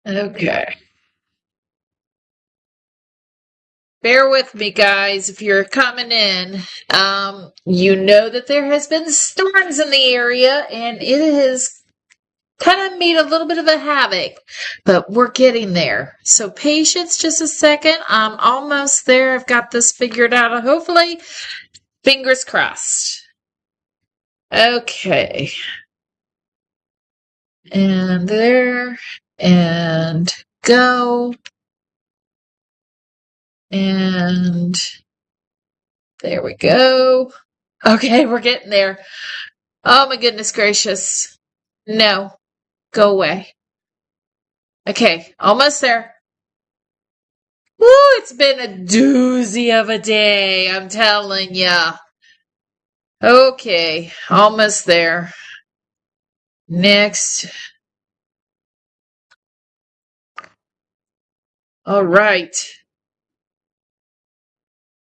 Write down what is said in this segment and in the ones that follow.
Okay. Bear with me, guys. If you're coming in, you know that there has been storms in the area, and it has kind of made a little bit of a havoc, but we're getting there. So patience, just a second. I'm almost there. I've got this figured out. Hopefully, fingers crossed. Okay. And there, and go. And there we go. Okay, we're getting there. Oh my goodness gracious. No, go away. Okay, almost there. Woo, it's been a doozy of a day, I'm telling ya. Okay, almost there. Next. All right.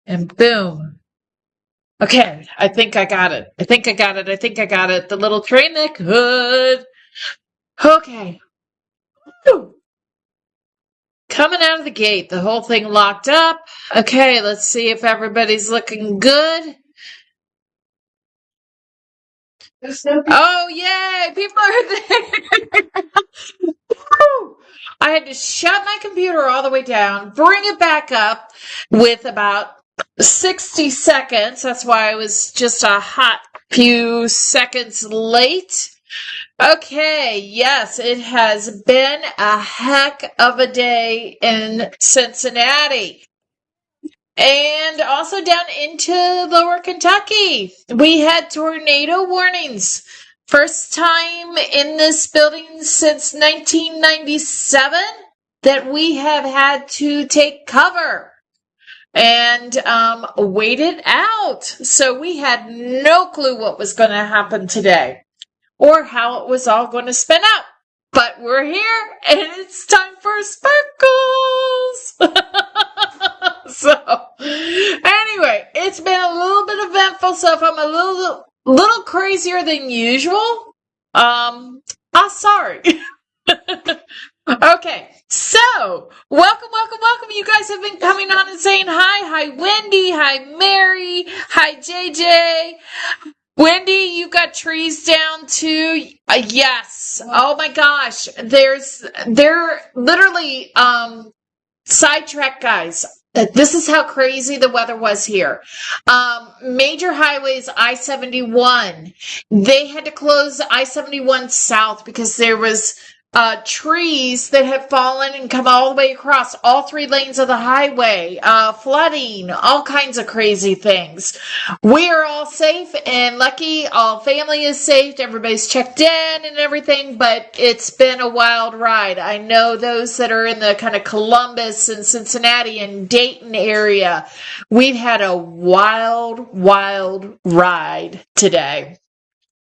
And boom. Okay, I think I got it. I think I got it. I think I got it. The little train that could. Okay. Woo. Coming out of the gate, the whole thing locked up. Okay, let's see if everybody's looking good. Oh, yay! People are there. Woo. I had to shut my computer all the way down, bring it back up with about 60 seconds. That's why I was just a hot few seconds late. Okay, yes, it has been a heck of a day in Cincinnati. And also down into lower Kentucky. We had tornado warnings. First time in this building since 1997 that we have had to take cover and wait it out. So we had no clue what was going to happen today or how it was all going to spin out. But we're here and it's time for sparkles. So anyway, it's been a little bit eventful stuff. I'm a little crazier than usual. I'm sorry. Okay, so welcome. You guys have been coming on and saying hi. Hi, Wendy. Hi, Mary. Hi, JJ. Wendy, you got trees down too? Yes. Oh my gosh. They're literally sidetrack guys. This is how crazy the weather was here. Major highways, I-71. They had to close I-71 south because there was trees that had fallen and come all the way across all three lanes of the highway, flooding, all kinds of crazy things. We are all safe and lucky. All family is safe. Everybody's checked in and everything, but it's been a wild ride. I know those that are in the kind of Columbus and Cincinnati and Dayton area, we've had a wild ride today.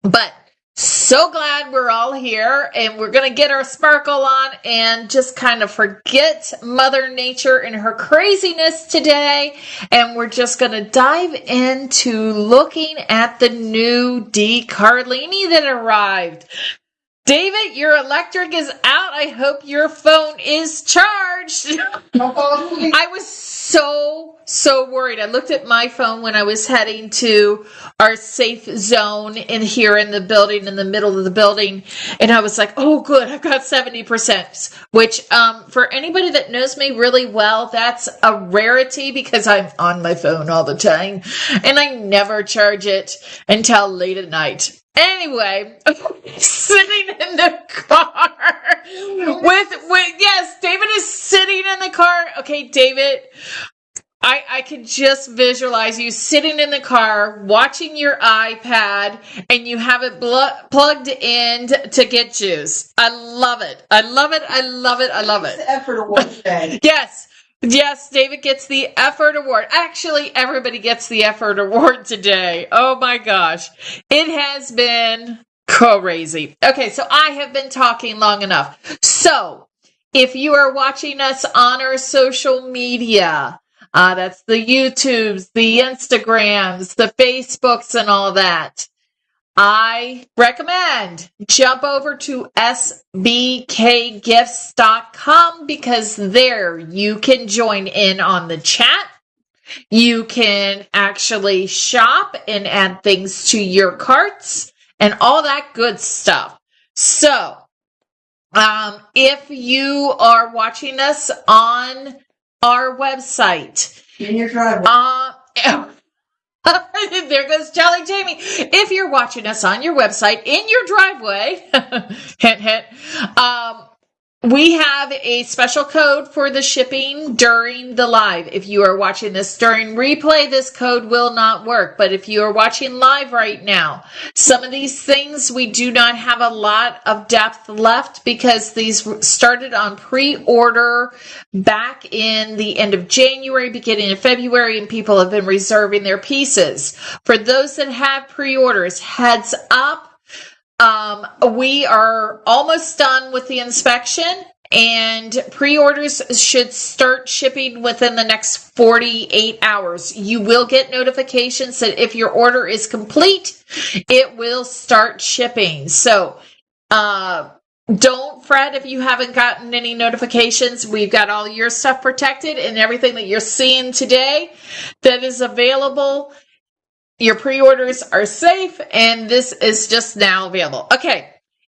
But so glad we're all here and we're going to get our sparkle on and just kind of forget Mother Nature and her craziness today. And we're just going to dive into looking at the new Carlini that arrived. David, your electric is out. I hope your phone is charged. I was so worried. I looked at my phone when I was heading to our safe zone in here in the building, in the middle of the building, and I was like, oh good, I've got 70%, which for anybody that knows me really well, that's a rarity because I'm on my phone all the time and I never charge it until late at night. Anyway, sitting in the car with yes, David is sitting in the car. Okay, David, I can just visualize you sitting in the car watching your iPad and you have it plugged in to get juice. I love it. I love it. It's the effort award today. Yes, David gets the effort award. Actually, everybody gets the effort award today. Oh my gosh. It has been crazy. Okay, so I have been talking long enough. So, if you are watching us on our social media, that's the YouTubes, the Instagrams, the Facebooks, and all that. I recommend jump over to sbkgifts.com because there you can join in on the chat. You can actually shop and add things to your carts and all that good stuff. So, if you are watching us on our website, in your driveway. There goes Jolly Jamie. If you're watching us on your website, in your driveway, hint, hint, we have a special code for the shipping during the live. If you are watching this during replay, this code will not work. But if you are watching live right now, some of these things we do not have a lot of depth left because these started on pre-order back in the end of January, beginning of February, and people have been reserving their pieces. For those that have pre-orders, heads up. We are almost done with the inspection, and pre-orders should start shipping within the next 48 hours. You will get notifications that if your order is complete, it will start shipping. So, don't fret if you haven't gotten any notifications. We've got all your stuff protected, and everything that you're seeing today that is available. Your pre-orders are safe, and this is just now available. Okay.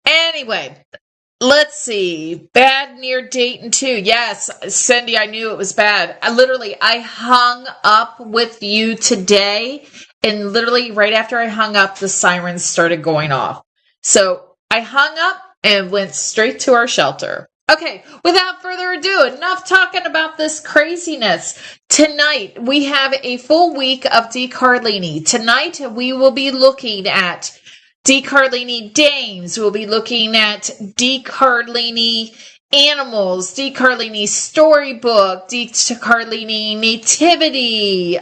Anyway, let's see. Bad near Dayton too. Yes, Cindy, I knew it was bad. I hung up with you today, and literally right after I hung up, the sirens started going off. So I hung up and went straight to our shelter. Okay, without further ado, enough talking about this craziness. Tonight, we have a full week of Carlini. Tonight, we will be looking at Carlini dames. We'll be looking at Carlini animals, Carlini storybook, Carlini nativity,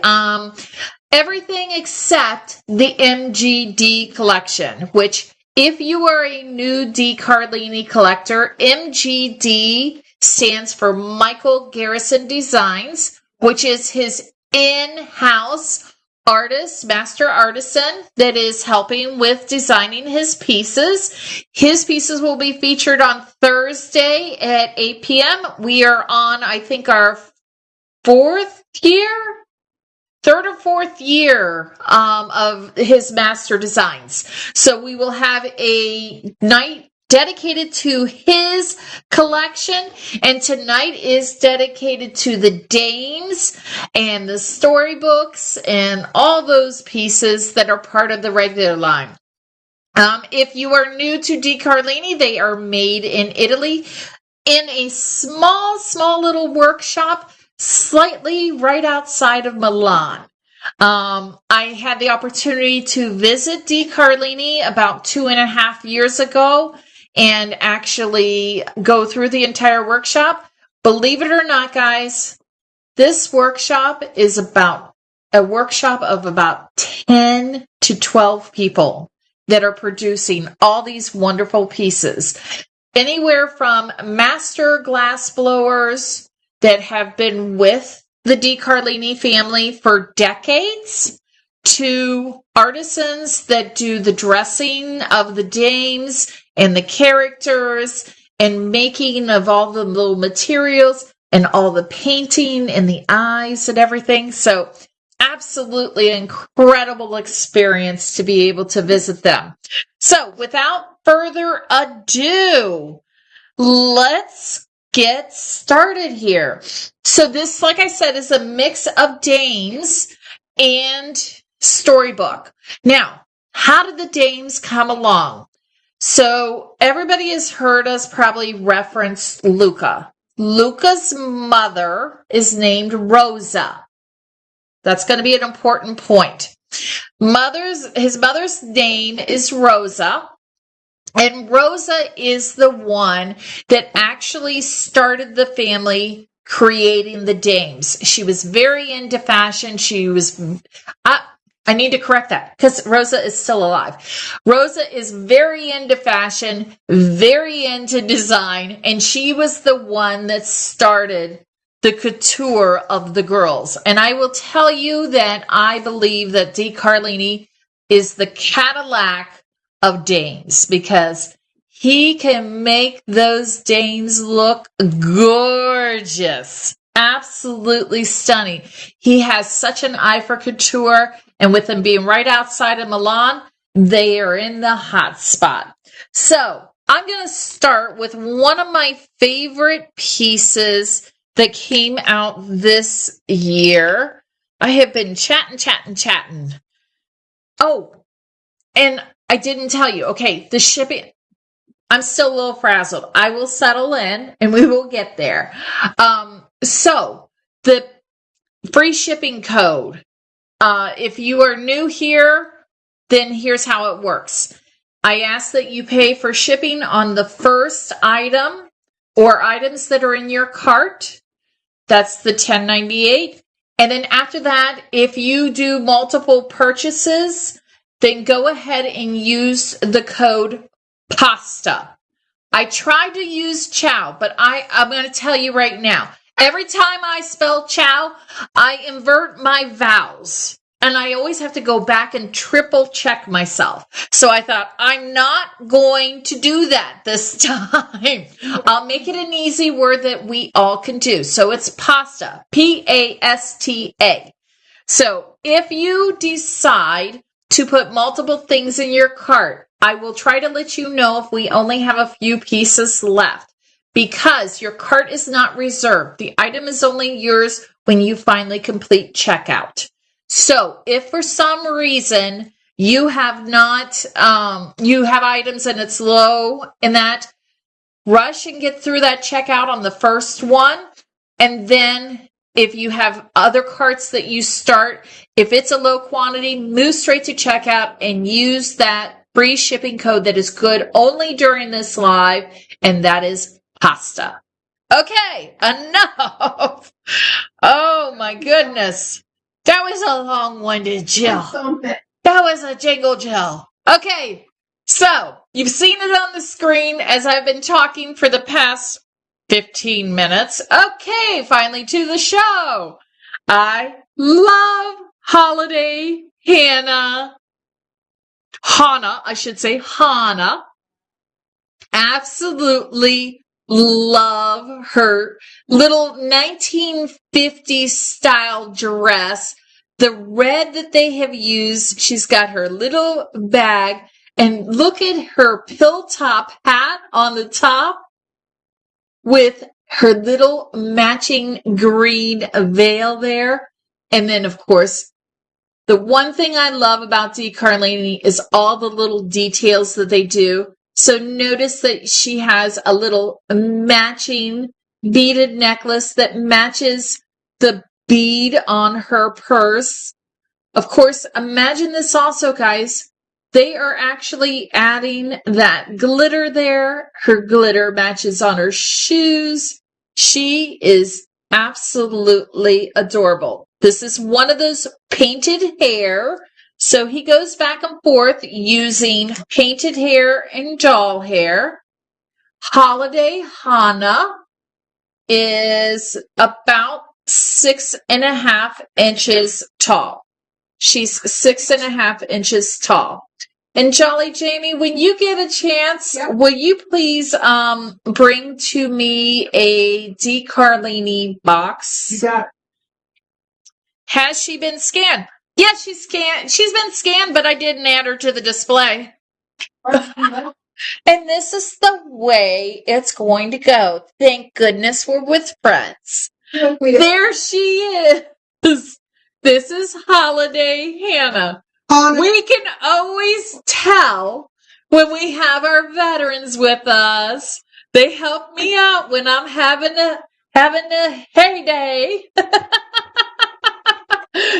everything except the MGD collection, which if you are a new Carlini collector, MGD stands for Michael Garrison Designs, which is his in-house artist, master artisan that is helping with designing his pieces. His pieces will be featured on Thursday at 8 p.m. We are on, I think, our third or fourth year of his master designs. So we will have a night dedicated to his collection, and tonight is dedicated to the dames and the storybooks and all those pieces that are part of the regular line. If you are new to Carlini, they are made in Italy in a small little workshop slightly right outside of Milan. I had the opportunity to visit Carlini about 2.5 years ago and actually go through the entire workshop. Believe it or not, guys, this workshop is about a workshop of about 10 to 12 people that are producing all these wonderful pieces. Anywhere from master glass blowers that have been with the Carlini family for decades to artisans that do the dressing of the dames and the characters and making of all the little materials and all the painting and the eyes and everything. So absolutely incredible experience to be able to visit them. So without further ado, let's get started here. So this, like I said, is a mix of dames and storybook. Now, how did the dames come along? So everybody has heard us probably reference Luca. Luca's mother is named Rosa. That's going to be an important point. His mother's name is Rosa. And Rosa is the one that actually started the family creating the dames. She was very into fashion. I need to correct that because Rosa is still alive. Rosa is very into fashion, very into design, and she was the one that started the couture of the girls. And I will tell you that I believe that Carlini is the Cadillac of dames because he can make those dames look gorgeous. Absolutely stunning. He has such an eye for couture, and with them being right outside of Milan, they are in the hot spot. So I'm going to start with one of my favorite pieces that came out this year. I have been chatting. Oh, and I didn't tell you. Okay, the shipping. I'm still a little frazzled. I will settle in and we will get there. So the free shipping code. If you are new here, then here's how it works. I ask that you pay for shipping on the first item or items that are in your cart. That's the $10.98. And then after that, if you do multiple purchases, then go ahead and use the code PASTA. I tried to use chow, but I'm going to tell you right now, every time I spell chow, I invert my vowels. And I always have to go back and triple check myself. So I thought, I'm not going to do that this time. I'll make it an easy word that we all can do. So it's pasta, P-A-S-T-A. So if you decide to put multiple things in your cart, I will try to let you know if we only have a few pieces left because your cart is not reserved. The item is only yours when you finally complete checkout. So if for some reason you have not, you have items and it's low in that, rush and get through that checkout on the first one. And then if you have other carts that you start, if it's a low quantity, move straight to checkout and use that free shipping code that is good only during this live. And that is pasta. Okay, enough. Oh my goodness. That was a long-winded Jill. That was a Jingle Jill. Okay, so you've seen it on the screen as I've been talking for the past 15 minutes. Okay, finally to the show. I love holiday Hannah. I should say Hannah. Absolutely love her little 1950s style dress. The red that they have used, she's got her little bag, and look at her pill top hat on the top with her little matching green veil there. And then, of course, the one thing I love about Di Carlini is all the little details that they do. So notice that she has a little matching beaded necklace that matches the bead on her purse. Of course, imagine this also, guys. They are actually adding that glitter there. Her glitter matches on her shoes. She is absolutely adorable. This is one of those painted hair. So he goes back and forth using painted hair and doll hair. Holiday Hannah is about 6.5 inches tall. She's 6.5 inches tall. And Jolly Jamie, when you get a chance, will you please bring to me a Di Carlini box? You got it. Has she been scanned? Yes, she's been scanned, but I didn't add her to the display. And this is the way it's going to go. Thank goodness we're with friends. There she is. This is Holiday Hannah. We can always tell when we have our veterans with us. They help me out when I'm having a heyday.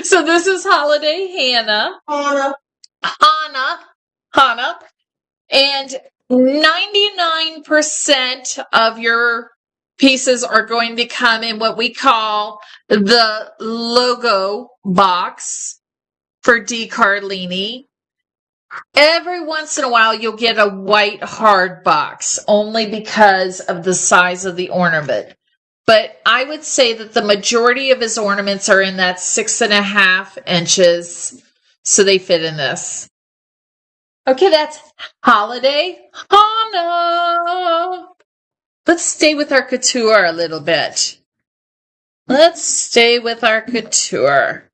So this is Holiday Hannah. Hannah. And 99% of your pieces are going to come in what we call the logo box for Di Carlini. Every once in a while, you'll get a white hard box, only because of the size of the ornament. But I would say that the majority of his ornaments are in that 6.5 inches, so they fit in this. Okay, that's Holiday Hana. Let's stay with our couture a little bit. Let's stay with our couture.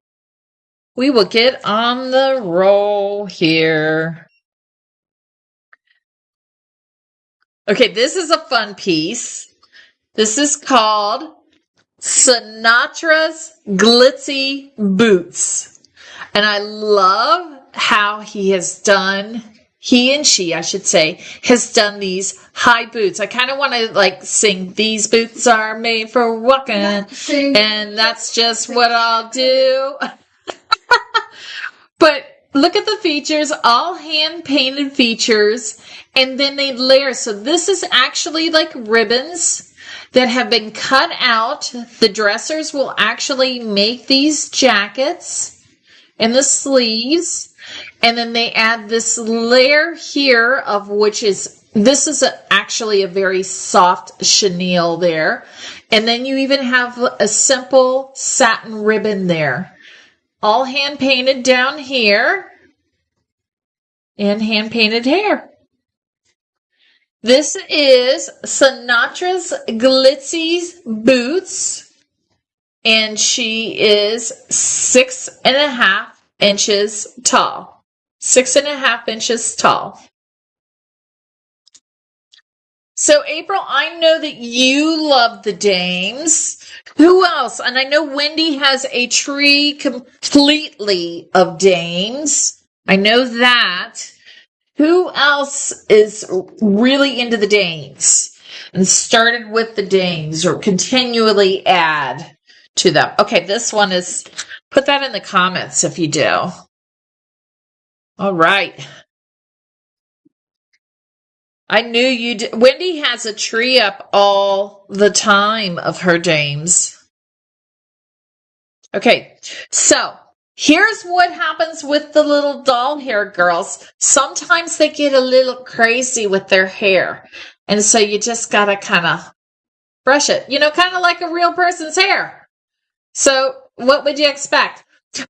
We will get on the roll here. Okay, this is a fun piece. This is called Sinatra's Glitzy Boots. And I love how he and she, I should say, has done these high boots. I kind of want to like sing, these boots are made for walking, and that's just what I'll do. But look at the features, all hand painted features, and then they layer. So this is actually like ribbons that have been cut out. The dressers will actually make these jackets and the sleeves. And then they add this layer here of this is actually a very soft chenille there. And then you even have a simple satin ribbon there. All hand painted down here and hand painted hair. This is Sinatra's Glitzy Boots. And she is 6.5 inches tall. 6.5 inches tall. So, April, I know that you love the dames. Who else? And I know Wendy has a tree completely of dames. I know that. Who else is really into the dames and started with the dames or continually add to them? Okay, this one is, put that in the comments if you do. All right. I knew you did. Wendy has a tree up all the time of her dames. Okay, so here's what happens with the little doll hair girls. Sometimes they get a little crazy with their hair. And so you just gotta kind of brush it, kind of like a real person's hair. So what would you expect?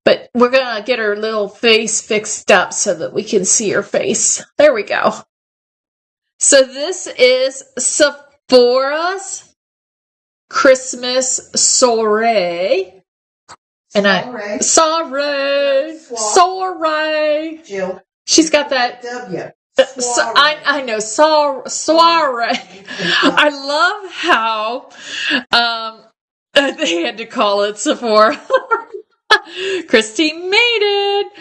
But we're going to get her little face fixed up so that we can see her face. There we go. So this is Sephora's Christmas soiree. And soiree. Jill. She's got that W. I know, soiree. I love how they had to call it Sephora. Christine made it.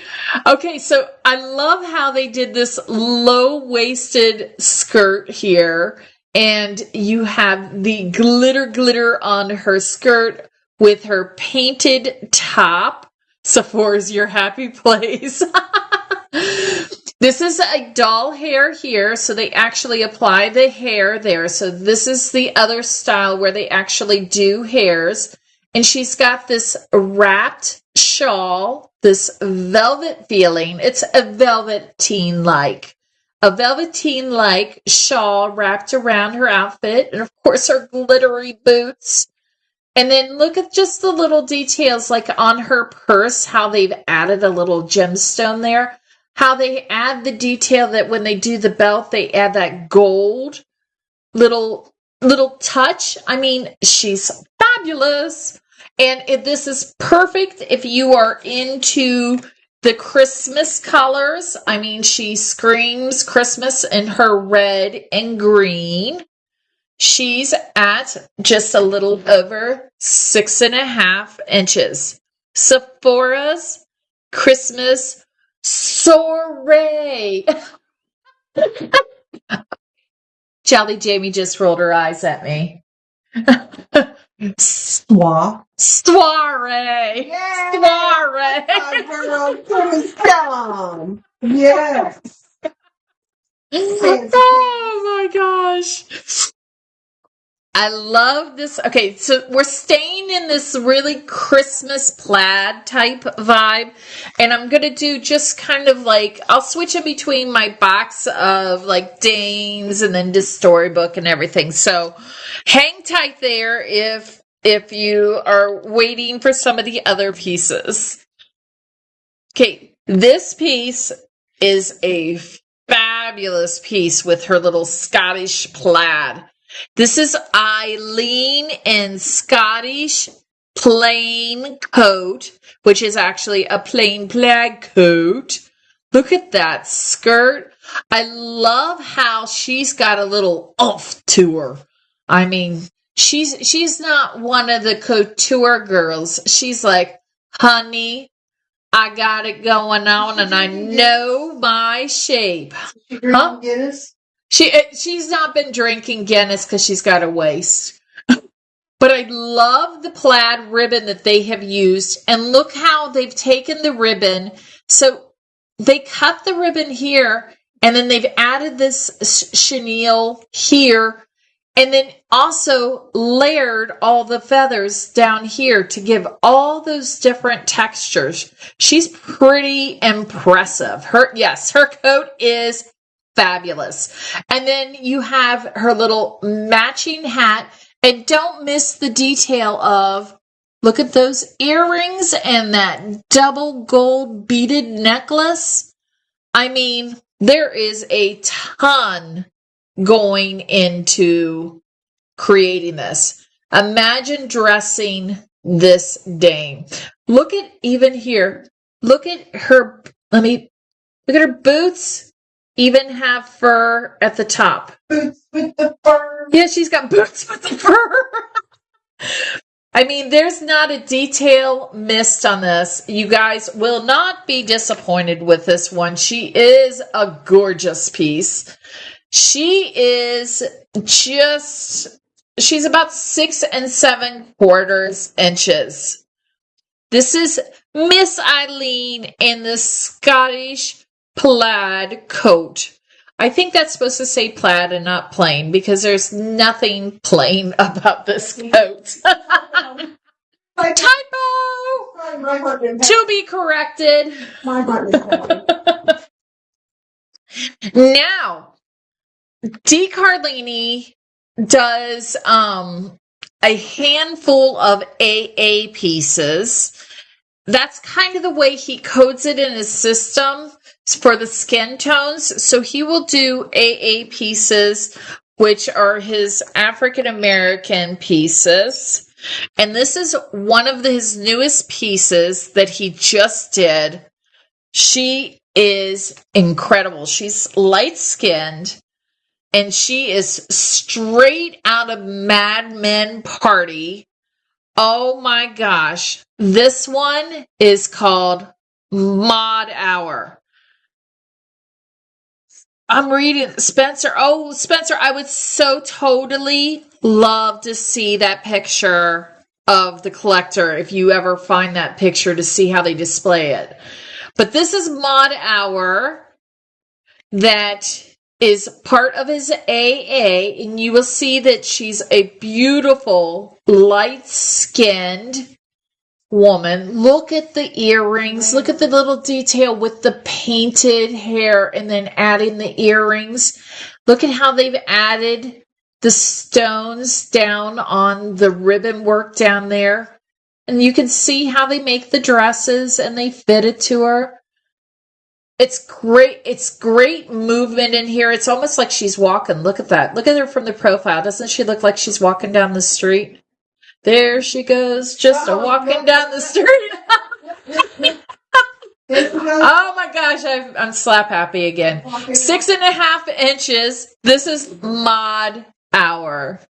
Okay, so I love how they did this low-waisted skirt here, and you have the glitter on her skirt with her painted top. Sephora's your happy place. This is a doll hair here, so they actually apply the hair there. So this is the other style where they actually do hairs. And she's got this wrapped shawl, this velvet feeling. It's a velveteen-like shawl wrapped around her outfit. And of course her glittery boots. And then look at just the little details like on her purse, how they've added a little gemstone there. How they add the detail that when they do the belt, they add that gold little touch. I mean, she's fabulous. And this is perfect if you are into the Christmas colors. I mean, she screams Christmas in her red and green. She's at just a little over 6.5 inches. Sephora's Christmas soiree. Jolly Jamie just rolled her eyes at me. Soiree. Soiree. Soiree. Girl, put us down. Yes. Oh my gosh. I love this. Okay, so we're staying in this really Christmas plaid type vibe. And I'm going to do just kind of like, I'll switch in between my box of like dames and then this storybook and everything. So hang tight there if you are waiting for some of the other pieces. Okay, this piece is a fabulous piece with her little Scottish plaid. This is Eileen in Scottish plain coat, which is actually a plain plaid coat. Look at that skirt. I love how she's got a little oomph to her. I mean, she's not one of the couture girls. She's like, honey, I got it going on and I know my shape. Huh? Guinness? She's not been drinking Guinness because she's got a waist. But I love the plaid ribbon that they have used. And look how they've taken the ribbon. So they cut the ribbon here, and then they've added this chenille here, and then also layered all the feathers down here to give all those different textures. She's pretty impressive. Her coat is fabulous. And then you have her little matching hat, and don't miss the detail of, look at those earrings and that double gold beaded necklace. I mean, there is a ton going into creating this. Imagine dressing this dame. Look at even here. Look at her. Look at her boots. Even have fur at the top. Boots with the fur. Yeah, she's got boots with the fur. I mean, there's not a detail missed on this. You guys will not be disappointed with this one. She is a gorgeous piece. She's about 6 7/4 inches. This is Miss Eileen in the Scottish plaid coat. I think that's supposed to say plaid and not plain because there's nothing plain about this coat. Typo! To be corrected. Now, D. Carlini does a handful of AA pieces. That's kind of the way he codes it in his system for the skin tones. So he will do AA pieces, which are his African American pieces. And this is one of his newest pieces that he just did. She is incredible. She's light-skinned, and she is straight out of Mad Men Party. Oh my gosh. This one is called Mod Hour. I'm reading Spencer. Oh, Spencer, I would so totally love to see that picture of the collector if you ever find that picture to see how they display it. But this is Mod Hour that is part of his AA, and you will see that she's a beautiful, light-skinned woman. Look at the earrings. Look at the little detail with the painted hair and then adding the earrings. Look at how they've added the stones down on the ribbon work down there. And you can see how they make the dresses and they fit it to her. It's great. It's great movement in here. It's almost like she's walking. Look at that. Look at her from the profile. Doesn't she look like she's walking down the street? There she goes, just walking down the street. Oh my gosh, I'm slap happy again. 6.5 inches. This is Mod Hour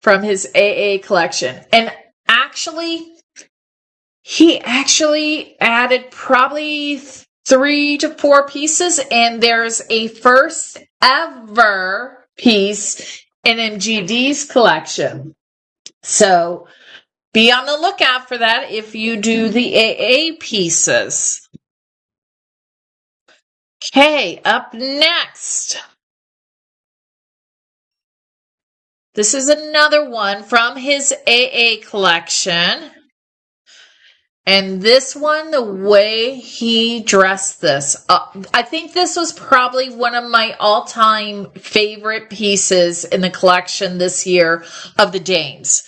from his AA collection. And actually, he actually added probably 3 to 4 pieces, and there's a first ever piece in MGD's collection. So be on the lookout for that if you do the AA pieces. Okay, up next. This is another one from his AA collection. And this one, the way he dressed this, I think this was probably one of my all-time favorite pieces in the collection this year of the dames.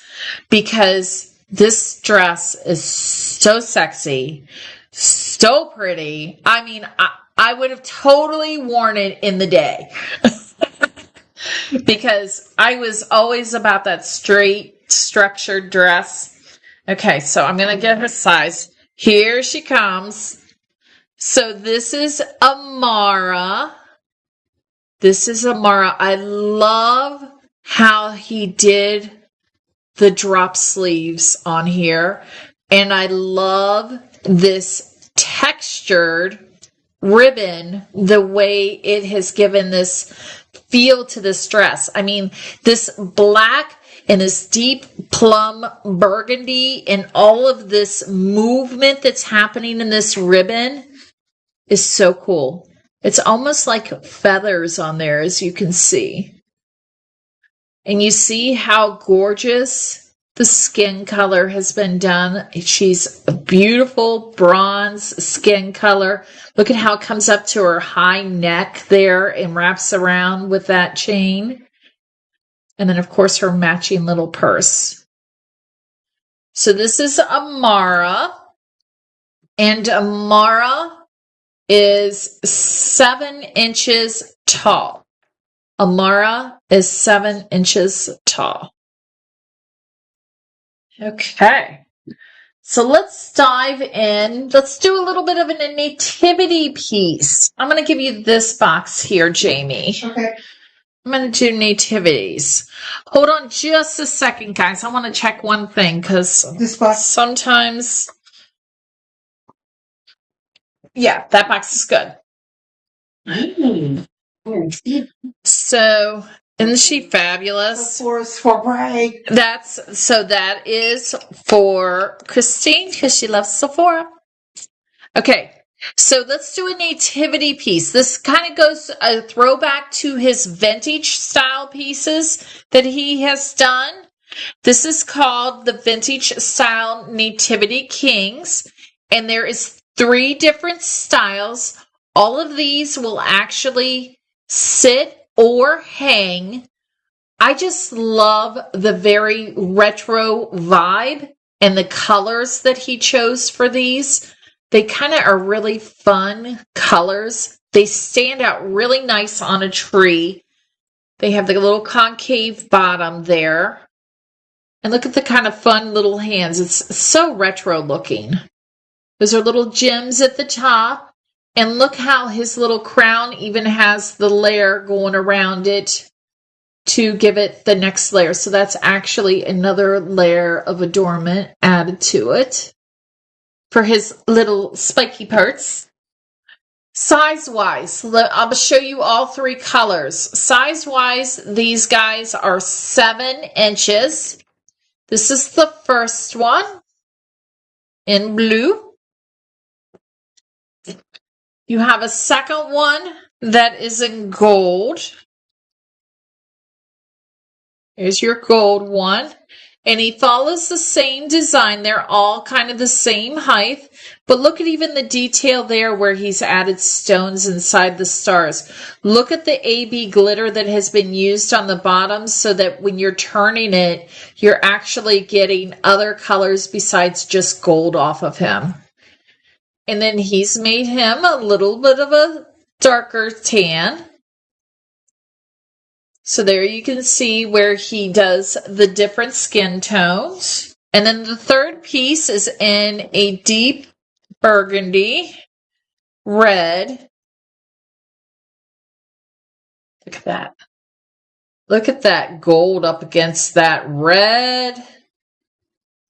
Because this dress is so sexy, so pretty. I mean, I would have totally worn it in the day. Because I was always about that straight, structured dress. Okay, so I'm going to get her size. Here she comes. So this is Amara. This is Amara. I love how he did the drop sleeves on here. And I love this textured ribbon, the way it has given this feel to this dress. I mean, this black and this deep plum burgundy and all of this movement that's happening in this ribbon is so cool. It's almost like feathers on there, as you can see. And you see how gorgeous the skin color has been done. She's a beautiful bronze skin color. Look at how it comes up to her high neck there and wraps around with that chain. And then, of course, her matching little purse. So this is Amara. And Amara is 7 inches tall. Amara is 7 inches tall. Okay, so let's dive in. Let's do a little bit of a nativity piece. I'm going to give you this box here, Jamie. Okay. I'm going to do nativities. Hold on just a second, guys. I want to check one thing because This box. sometimes... Yeah, that box is good. So, isn't she fabulous? For break. That is for Christine because she loves Sephora. Okay, so let's do a nativity piece. This kind of goes a throwback to his vintage style pieces that he has done. This is called the Vintage Style Nativity Kings, and there is 3 different styles. All of these will actually sit or hang. I just love the very retro vibe and the colors that he chose for these. They kind of are really fun colors. They stand out really nice on a tree. They have the little concave bottom there. And look at the kind of fun little hands. It's so retro looking. Those are little gems at the top. And look how his little crown even has the layer going around it to give it the next layer. So that's actually another layer of adornment added to it for his little spiky parts. Size-wise, I'll show you all 3 colors. Size-wise, these guys are 7 inches. This is the first one in blue. You have a second one that is in gold. Here's your gold one. And he follows the same design. They're all kind of the same height. But look at even the detail there where he's added stones inside the stars. Look at the AB glitter that has been used on the bottom so that when you're turning it, you're actually getting other colors besides just gold off of him. And then he's made him a little bit of a darker tan. So there you can see where he does the different skin tones. And then the third piece is in a deep burgundy red. Look at that. Look at that gold up against that red.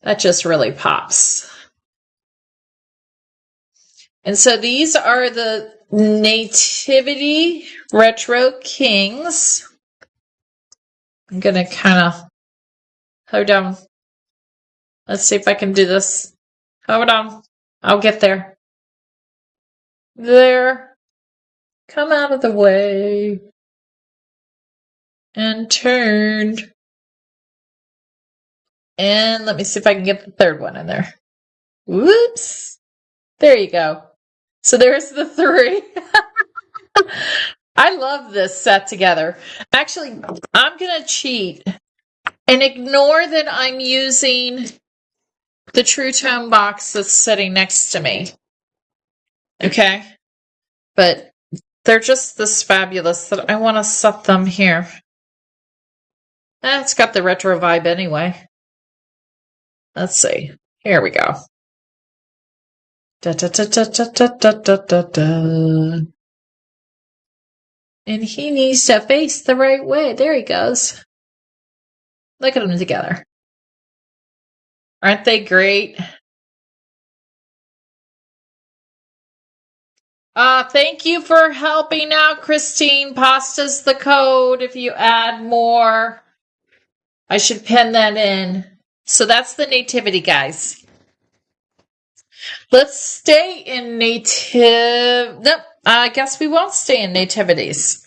That just really pops. And so these are the Nativity Retro Kings. I'm going to kind of hold on. Let's see if I can do this. Hold on. I'll get there. There. Come out of the way. And turned. And let me see if I can get the third one in there. Whoops. There you go. So there's the 3. I love this set together. Actually, I'm going to cheat and ignore that I'm using the True Tone box that's sitting next to me. Okay? but they're just this fabulous that I want to set them here. It's got the retro vibe anyway. Let's see. Here we go. Da, da, da, da, da, da, da, da, da. And he needs to face the right way. There he goes. Look at them together. Aren't they great? Thank you for helping out, Christine. Pasta's the code if you add more. I should pen that in. So that's the nativity, guys. Let's stay in Nope, I guess we won't stay in nativities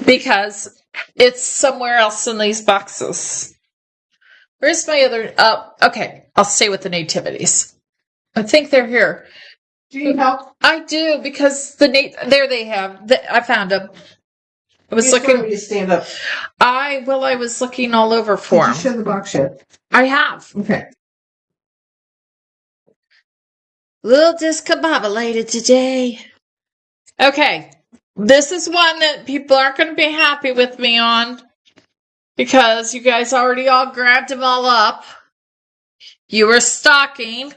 because it's somewhere else in these boxes. Where's my other... okay, I'll stay with the nativities. I think they're here. Do you need help? I do, because there they have. I found them. I was looking. Me to stand up. I was looking all over for them. Did you show the box yet? I have. Okay. A little discombobulated today. Okay. This is one that people aren't going to be happy with me on because you guys already all grabbed them all up. You were stocking,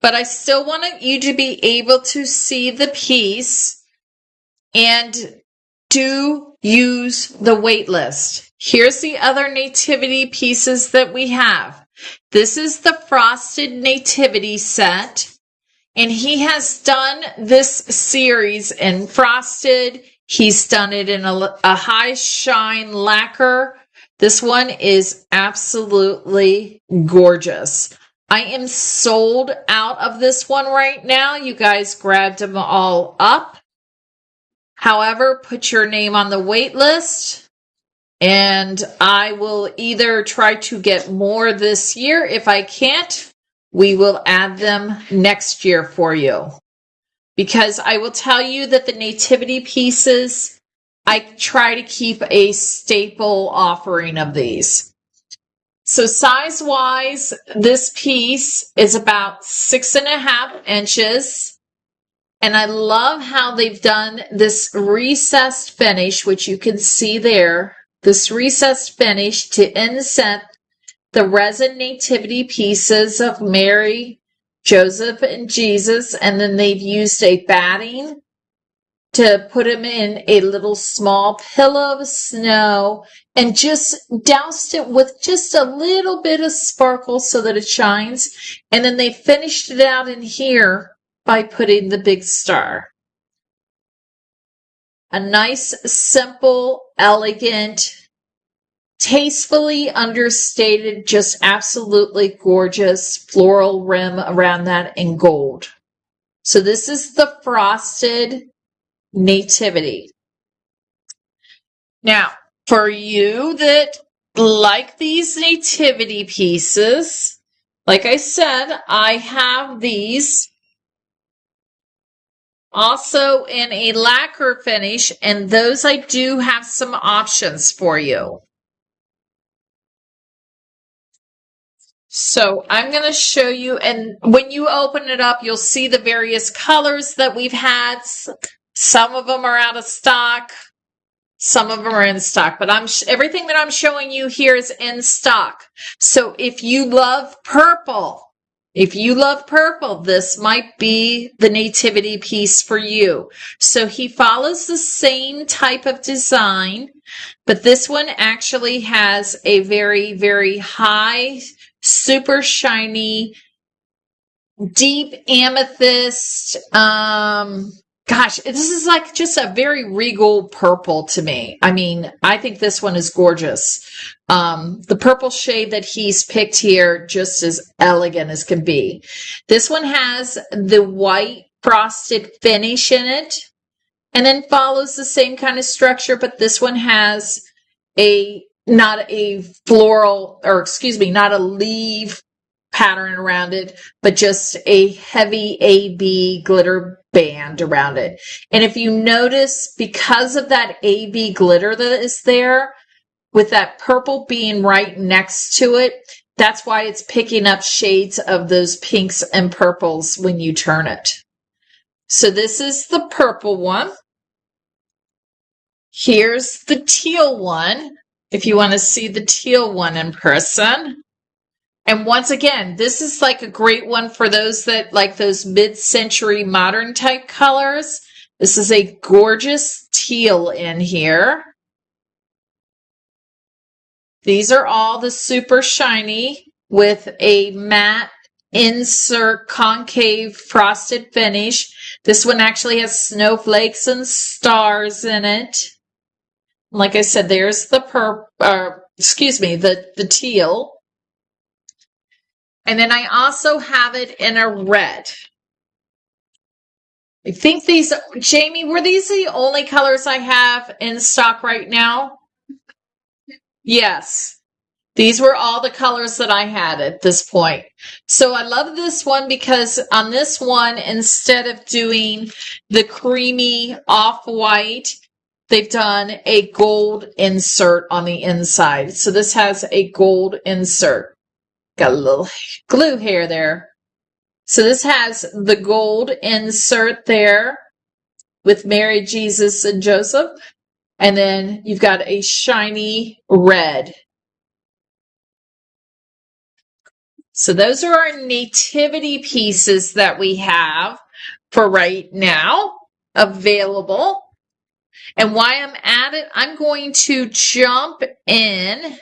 but I still want you to be able to see the piece and do use the wait list. Here's the other nativity pieces that we have. This is the frosted nativity set. And he has done this series in frosted. He's done it in a high shine lacquer. This one is absolutely gorgeous. I am sold out of this one right now. You guys grabbed them all up. However, put your name on the wait list. And I will either try to get more this year. If I can't, we will add them next year for you. Because I will tell you that the nativity pieces, I try to keep a staple offering of these. So size-wise, this piece is about 6.5 inches. And I love how they've done this recessed finish, which you can see there. This recessed finish to inset the resin nativity pieces of Mary, Joseph, and Jesus, and then they've used a batting to put them in a little small pillow of snow and just doused it with just a little bit of sparkle so that it shines. And then they finished it out in here by putting the big star. A nice, simple, elegant, tastefully understated, just absolutely gorgeous floral rim around that in gold. So this is the frosted nativity. Now, for you that like these nativity pieces, like I said, I have these also in a lacquer finish, and those I do have some options for you. So I'm going to show you, and when you open it up, you'll see the various colors that we've had. Some of them are out of stock. Some of them are in stock, but everything that I'm showing you here is in stock. So if you love purple, this might be the nativity piece for you. So he follows the same type of design, but this one actually has a very, very high, super shiny, deep amethyst. Gosh, this is like just a very regal purple to me. I mean, I think this one is gorgeous. The purple shade that he's picked here, just as elegant as can be. This one has the white frosted finish in it, and then follows the same kind of structure, but this one has not a leaf pattern around it, but just a heavy AB glitter band around it. And if you notice, because of that AB glitter that is there, with that purple being right next to it, that's why it's picking up shades of those pinks and purples when you turn it. So this is the purple one. Here's the teal one, if you want to see the teal one in person. And once again, this is like a great one for those that like those mid-century modern type colors. This is a gorgeous teal in here. These are all the super shiny with a matte insert concave frosted finish. This one actually has snowflakes and stars in it. Like I said, there's the the teal. And then I also have it in a red. I think these, Jamie, were these the only colors I have in stock right now? Yes. These were all the colors that I had at this point. So I love this one because on this one, instead of doing the creamy off-white, they've done a gold insert on the inside. So this has a gold insert. Got a little glue hair there. So this has the gold insert there with Mary, Jesus, and Joseph. And then you've got a shiny red. So those are our nativity pieces that we have for right now available. And while I'm at it, I'm going to jump in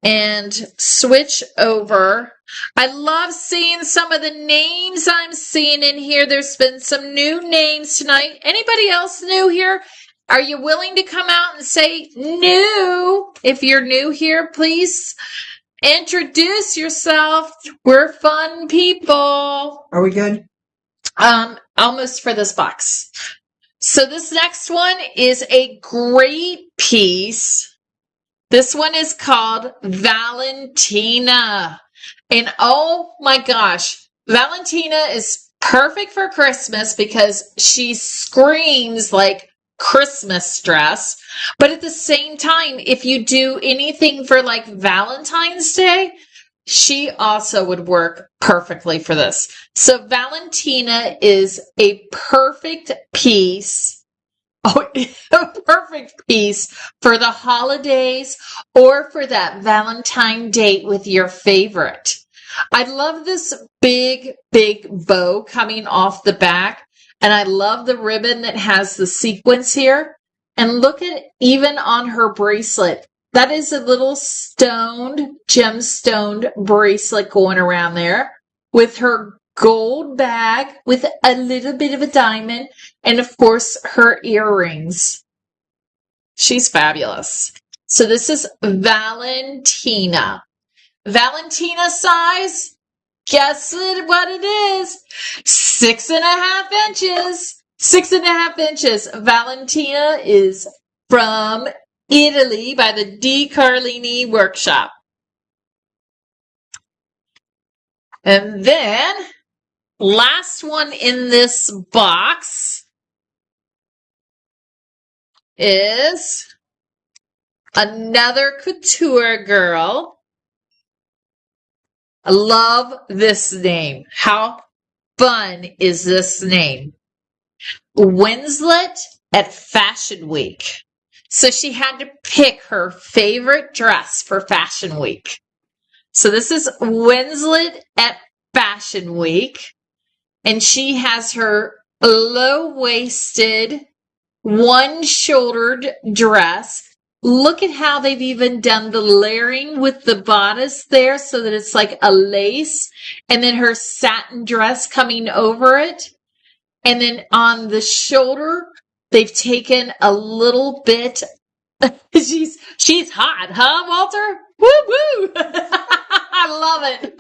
and switch over. I love seeing some of the names I'm seeing in here. There's been some new names tonight. Anybody else new here? Are you willing to come out and say new? If you're new here, please introduce yourself. We're fun people. Are we good? Almost for this box. So this next one is a great piece. This one is called Valentina. And oh my gosh, Valentina is perfect for Christmas because she screams like Christmas dress. But at the same time, if you do anything for like Valentine's Day, she also would work perfectly for this. So Valentina is a perfect piece. Oh, a perfect piece for the holidays or for that Valentine date with your favorite. I love this big, big bow coming off the back. And I love the ribbon that has the sequins here. And look at even on her bracelet. That is a little gemstoned bracelet going around there with her gold bag with a little bit of a diamond. And of course, her earrings. She's fabulous. So this is Valentina. Valentina size, guess what it is? 6.5 inches. 6.5 inches. Valentina is from Italy by the Di Carlini workshop. And then, last one in this box is another couture girl. I love this name. How fun is this name? Winslet at Fashion Week. So she had to pick her favorite dress for Fashion Week. So this is Winslet at Fashion Week. And she has her low-waisted, one-shouldered dress. Look at how they've even done the layering with the bodice there so that it's like a lace. And then her satin dress coming over it. And then on the shoulder, they've taken a little bit. She's hot, huh, Walter? Woo woo! I love it.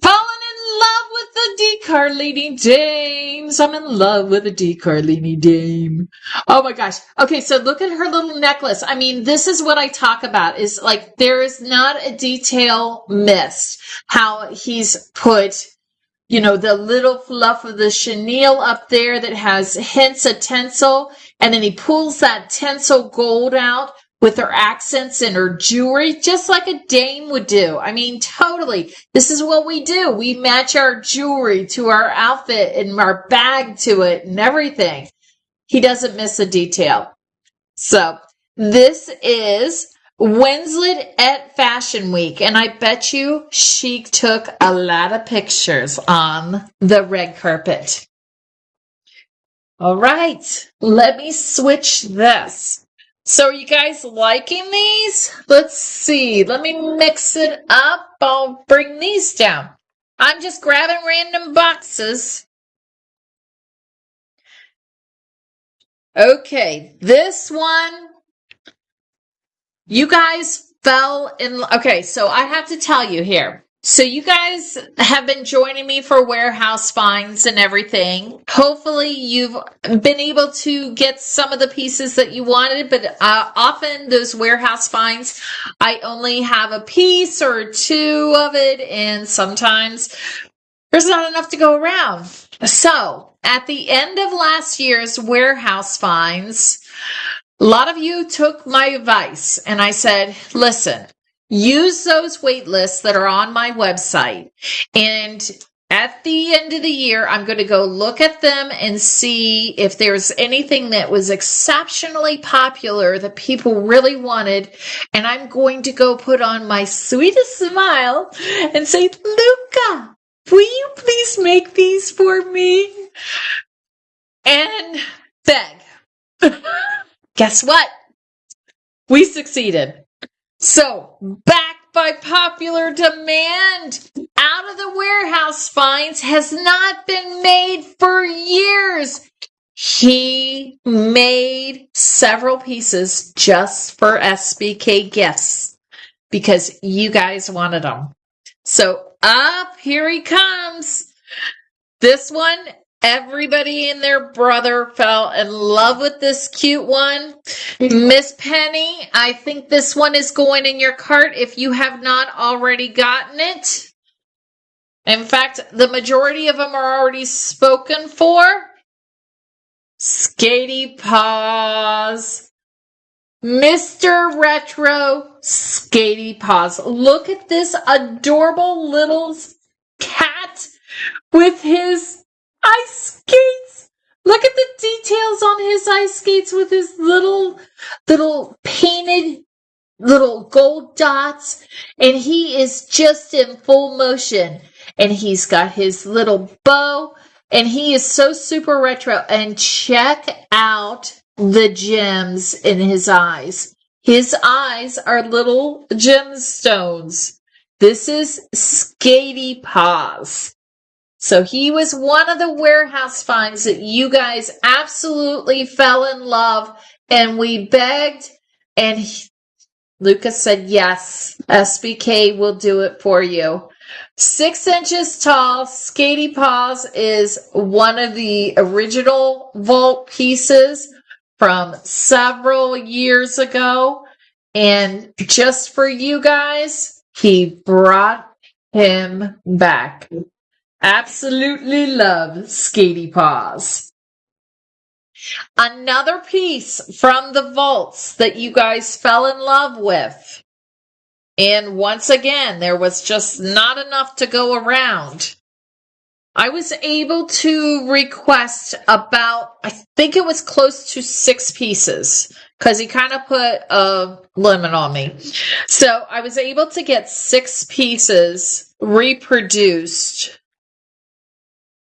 Falling in love with the Di Carlini dames. I'm in love with the Di Carlini dame. Oh my gosh. Okay, so look at her little necklace. I mean, this is what I talk about is like there is not a detail missed. How he's put, you know, the little fluff of the chenille up there that has hints of tinsel, and then he pulls that tinsel gold out with her accents and her jewelry, just like a dame would do. I mean, totally. This is what we do. We match our jewelry to our outfit and our bag to it and everything. He doesn't miss a detail. So this is Winslet at Fashion Week, and I bet you she took a lot of pictures on the red carpet. All right, let me switch this. So are you guys liking these? Let's see. Let me mix it up. I'll bring these down. I'm just grabbing random boxes. Okay, this one, you guys fell in. Okay, so I have to tell you here. So you guys have been joining me for warehouse finds and everything. Hopefully you've been able to get some of the pieces that you wanted, but often those warehouse finds, I only have a piece or two of it, and sometimes there's not enough to go around. So at the end of last year's warehouse finds, a lot of you took my advice, and I said, listen, use those wait lists that are on my website. And at the end of the year, I'm going to go look at them and see if there's anything that was exceptionally popular that people really wanted. And I'm going to go put on my sweetest smile and say, Luca, will you please make these for me? And beg. Guess what? We succeeded. So, backed by popular demand, Out of the Warehouse Finds has not been made for years. He made several pieces just for SBK gifts because you guys wanted them. So, up, here he comes. This one, everybody and their brother fell in love with this cute one. Miss Penny, I think this one is going in your cart if you have not already gotten it. In fact, the majority of them are already spoken for. Skatey Paws. Mr. Retro Skatey Paws. Look at this adorable little cat with his ice skates. Look at the details on his ice skates with his little painted little gold dots. And he is just in full motion. And he's got his little bow. And he is so super retro. And check out the gems in his eyes. His eyes are little gemstones. This is Skatey Paws. So he was one of the warehouse finds that you guys absolutely fell in love, and we begged, and Lucas said, yes, SBK will do it for you. 6 inches tall, Skatey Paws is one of the original vault pieces from several years ago, and just for you guys, he brought him back. Absolutely love Skatey Paws. Another piece from the vaults that you guys fell in love with. And once again, there was just not enough to go around. I was able to request about, I think it was close to 6 pieces, because he kind of put a limit on me. So I was able to get 6 pieces reproduced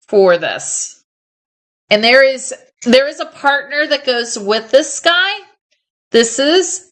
for this. And there is a partner that goes with this guy. This is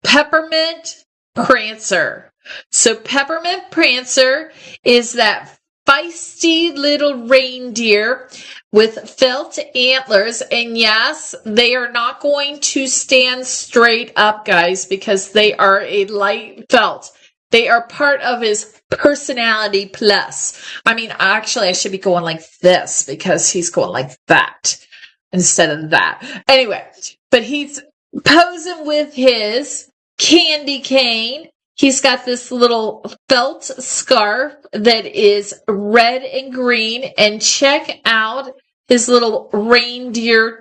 Peppermint Prancer. So Peppermint Prancer is that feisty little reindeer with felt antlers. And yes, they are not going to stand straight up, guys, because they are a light felt. They are part of his personality plus. I mean, actually, I should be going like this because he's going like that instead of that. Anyway, but he's posing with his candy cane. He's got this little felt scarf that is red and green. And check out his little reindeer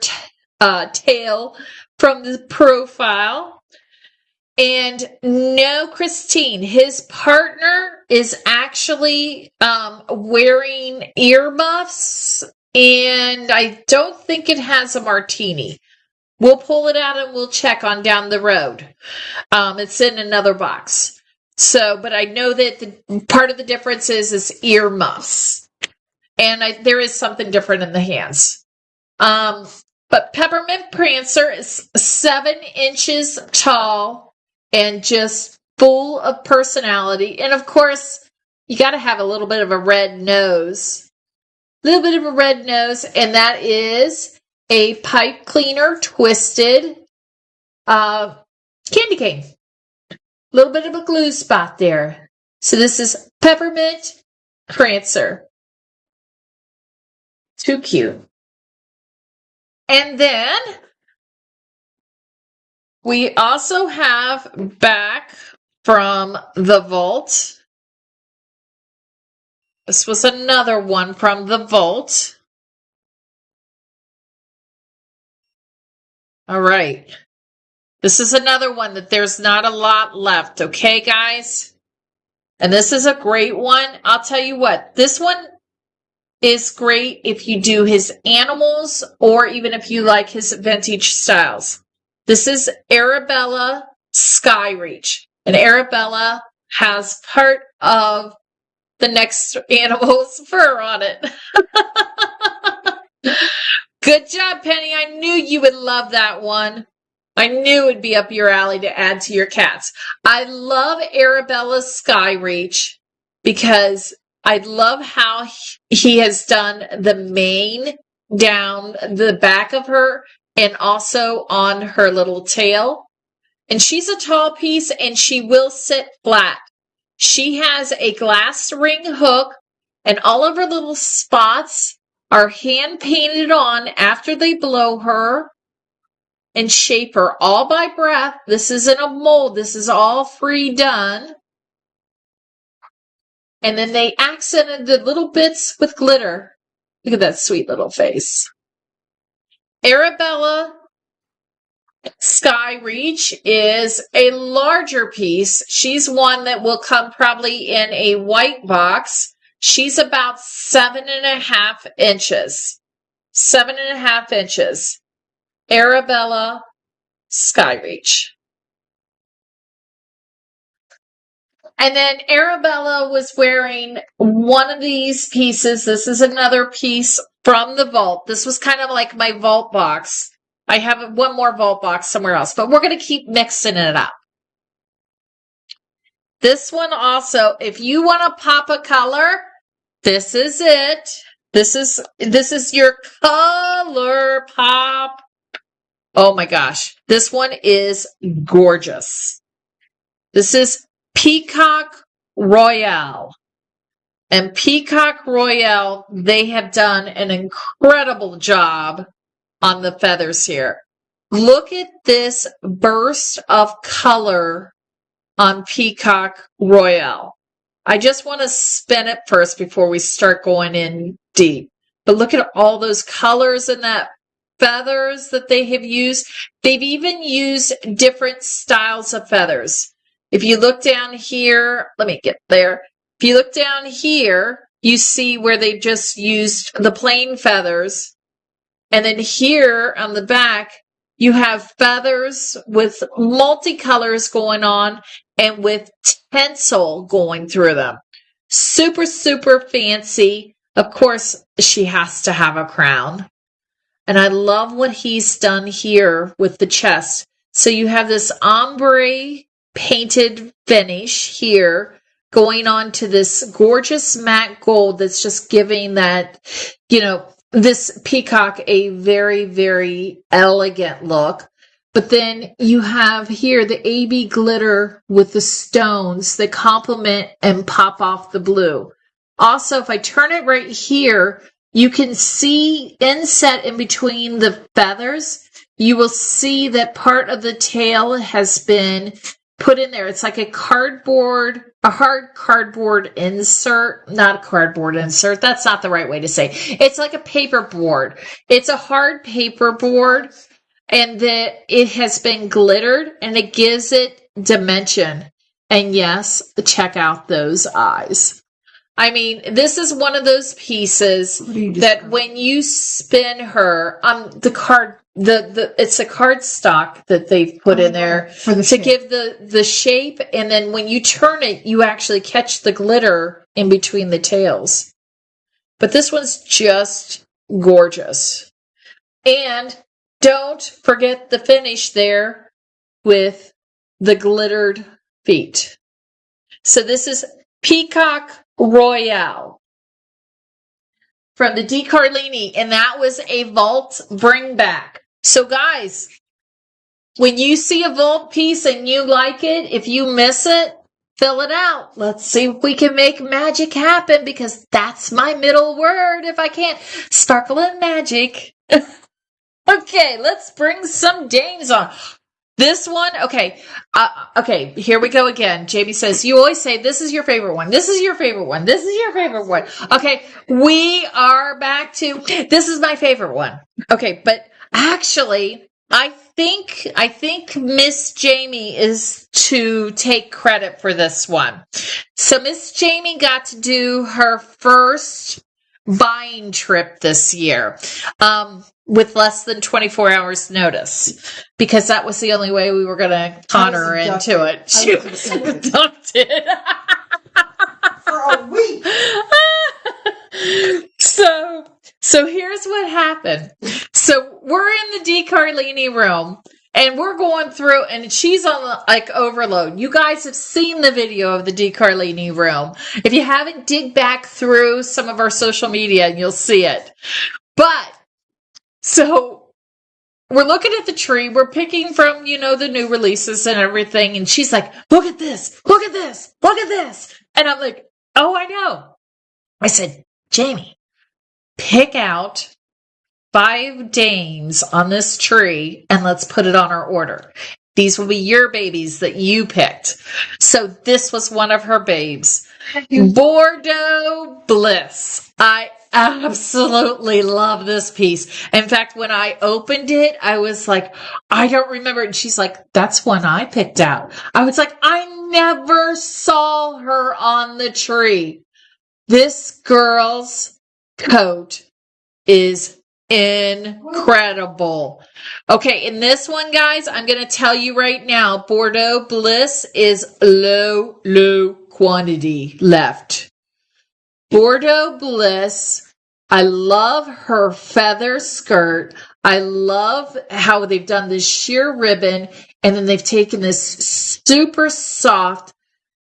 tail from the profile. And no, Christine, his partner is actually wearing earmuffs, and I don't think it has a martini. We'll pull it out and we'll check on down the road. It's in another box. So, but I know that part of the difference is earmuffs. And there is something different in the hands. But Peppermint Prancer is 7 inches tall and just full of personality. And of course, you got to have a little bit of a red nose. A little bit of a red nose. And that is a pipe cleaner twisted candy cane. A little bit of a glue spot there. So this is Peppermint Prancer. Too cute. And then we also have back from the vault. This was another one from the vault. All right. This is another one that there's not a lot left. Okay, guys? And this is a great one. I'll tell you what, this one is great if you do his animals or even if you like his vintage styles. This is Arabella Skyreach. And Arabella has part of the next animal's fur on it. Good job, Penny. I knew you would love that one. I knew it'd be up your alley to add to your cats. I love Arabella Skyreach because I love how he has done the mane down the back of her and also on her little tail. And she's a tall piece and she will sit flat. She has a glass ring hook and all of her little spots are hand painted on after they blow her and shape her all by breath. This isn't a mold. This is all free done. And then they accented the little bits with glitter. Look at that sweet little face. Arabella Skyreach is a larger piece. She's one that will come probably in a white box. She's about 7.5 inches. 7.5 inches. Arabella Skyreach. And then Arabella was wearing one of these pieces. This is another piece from the vault. This was kind of like my vault box. I have one more vault box somewhere else, but we're going to keep mixing it up. This one also, if you want to pop a color, this is it. This is your color pop. Oh my gosh. This one is gorgeous. This is Peacock Royale. And Peacock Royale, they have done an incredible job on the feathers here. Look at this burst of color on Peacock Royale. I just want to spin it first before we start going in deep. But look at all those colors in that feathers that they have used. They've even used different styles of feathers. If you look down here, let me get there. If you look down here, you see where they just used the plain feathers. And then here on the back, you have feathers with multicolors going on and with tinsel going through them. Super, super fancy. Of course, she has to have a crown. And I love what he's done here with the chest. So you have this ombre painted finish here going on to this gorgeous matte gold that's just giving that, this peacock a very, very elegant look. But then you have here the AB glitter with the stones that complement and pop off the blue. Also, if I turn it right here, you can see inset in between the feathers. You will see that part of the tail has been put in there. It's like a hard cardboard insert, not a cardboard insert. That's not the right way to say. It's like a paper board. It's a hard paper board and that it has been glittered, and it gives it dimension. And yes, check out those eyes. I mean, this is one of those pieces that when you spin her, the card, it's a card stock that they've put in there to give the shape, and then when you turn it, you actually catch the glitter in between the tails. But this one's just gorgeous. And don't forget the finish there with the glittered feet. So this is Peacock Royale from the Di Carlini, and that was a vault bring back. So guys, when you see a vault piece and you like it, if you miss it, fill it out. Let's see if we can make magic happen, because that's my middle word. If I can't, sparkle and magic. Okay, let's bring some dames on. This one, okay, here we go again. Jamie says, you always say, this is your favorite one. This is your favorite one. This is your favorite one. Okay, we are back to, this is my favorite one. Okay, but actually, I think Miss Jamie is to take credit for this one. So Miss Jamie got to do her first buying trip this year. With less than 24 hours notice, because that was the only way we were going to con her into it. She was abducted. For a week. So here's what happened. So we're in the Di Carlini room, and we're going through, and she's on like overload. You guys have seen the video of the Di Carlini room. If you haven't, dig back through some of our social media and you'll see it. But so we're looking at the tree. We're picking from, the new releases and everything. And she's like, look at this, look at this, look at this. And I'm like, oh, I know. I said, Jamie, pick out 5 dames on this tree and let's put it on our order. These will be your babies that you picked. So this was one of her babes. Bordeaux Bliss. I absolutely love this piece. In fact, when I opened it, I was like, I don't remember. And she's like, that's one I picked out. I was like, I never saw her on the tree. This girl's coat is incredible. Okay, in this one, guys, I'm going to tell you right now, Bordeaux Bliss is low quantity left. Bordeaux Bliss, I love her feather skirt. I love how they've done this sheer ribbon, and then they've taken this super soft,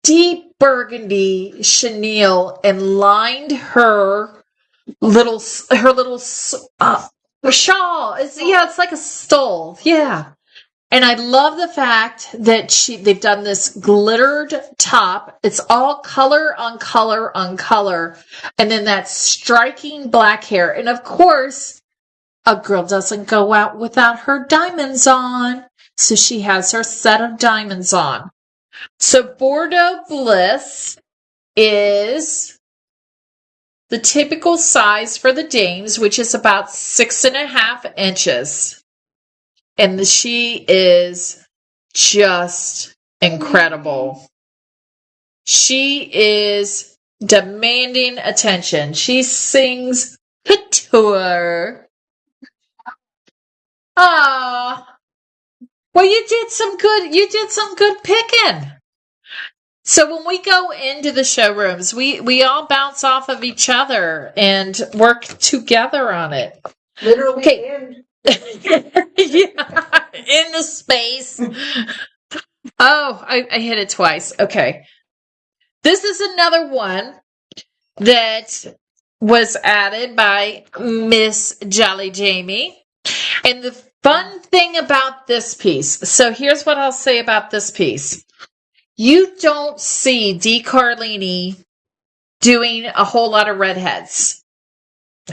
deep burgundy chenille and lined her little shawl. It's like a stole. Yeah. And I love the fact that they've done this glittered top. It's all color on color on color. And then that striking black hair. And of course, a girl doesn't go out without her diamonds on. So she has her set of diamonds on. So Bordeaux Bliss is the typical size for the dames, which is about 6.5 inches. And she is just incredible. She is demanding attention. She sings couture. Ah, well, you did some good picking. So when we go into the showrooms, we all bounce off of each other and work together on it. Literally. Okay. Yeah, in the space. Oh, I hit it twice. Okay. This is another one that was added by Miss Jolly Jamie. And the fun thing about this piece, so here's what I'll say about this piece. You don't see Di Carlini doing a whole lot of redheads.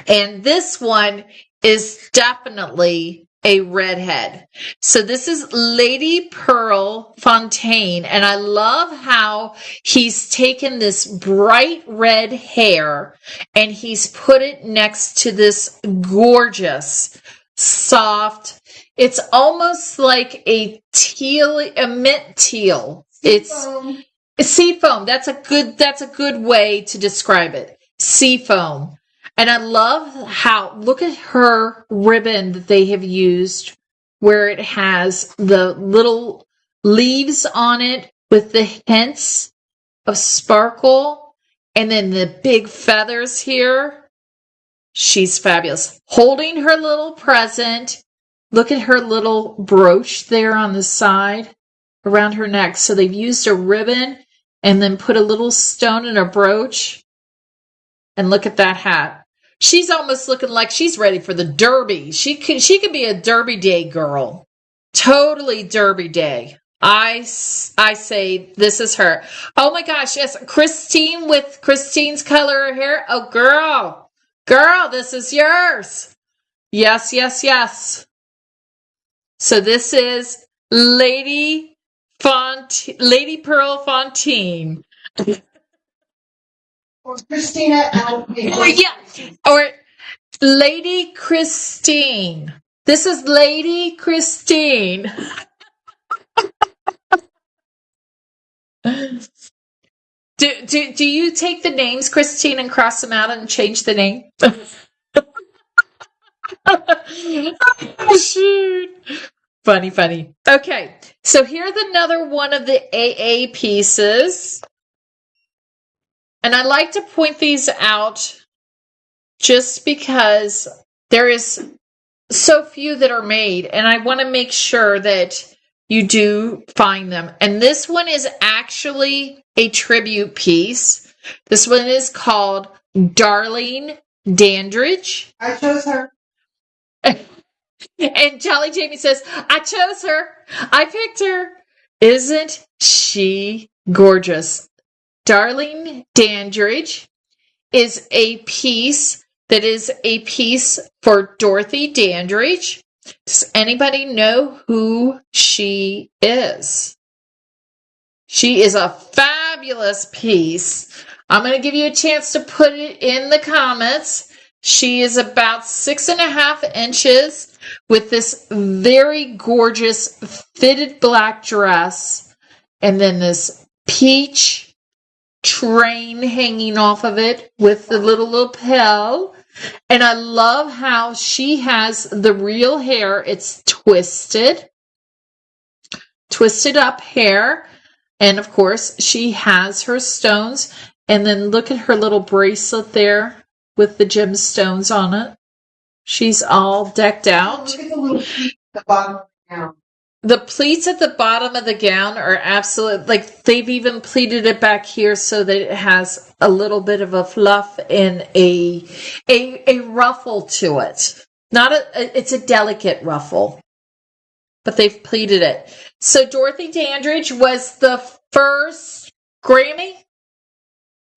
And this one is definitely a redhead. So this is Lady Pearl Fontaine, and I love how he's taken this bright red hair and he's put it next to this gorgeous, soft, It's almost like a mint teal. It's sea foam. That's a good way to describe it. Sea foam. And I love how, look at her ribbon that they have used where it has the little leaves on it with the hints of sparkle and then the big feathers here. She's fabulous. Holding her little present. Look at her little brooch there on the side around her neck. So they've used a ribbon and then put a little stone in a brooch. And look at that hat. She's almost looking like she's ready for the Derby. She could be a Derby Day girl. Totally Derby Day. I say this is her. Oh my gosh, yes. Christine with Christine's color hair. Oh, girl, this is yours. Yes, yes, yes. So this is Lady Pearl Fontaine. Or Christina Oh, yeah. Or Lady Christine. This is Lady Christine. Do you take the names, Christine, and cross them out and change the name? Shoot. Funny. Okay, so here's another one of the AA pieces. And I like to point these out just because there is so few that are made, and I want to make sure that you do find them. And this one is actually a tribute piece. This one is called Darlene Dandridge. I chose her. And Jolly Jamie says, I chose her. I picked her. Isn't she gorgeous? Darlene Dandridge is a piece that is a piece for Dorothy Dandridge. Does anybody know who she is? She is a fabulous piece. I'm going to give you a chance to put it in the comments. She is about 6.5 inches with this very gorgeous fitted black dress and then this peach train hanging off of it with the little lapel. And I love how she has the real hair. It's twisted up hair. And of course, she has her stones. And then look at her little bracelet there with the gemstones on it. She's all decked out. Look at the little feet at the bottom of the gown. The pleats at the bottom of the gown are absolute, like they've even pleated it back here so that it has a little bit of a fluff and a ruffle to it. It's a delicate ruffle, but they've pleated it. So Dorothy Dandridge was the first Grammy.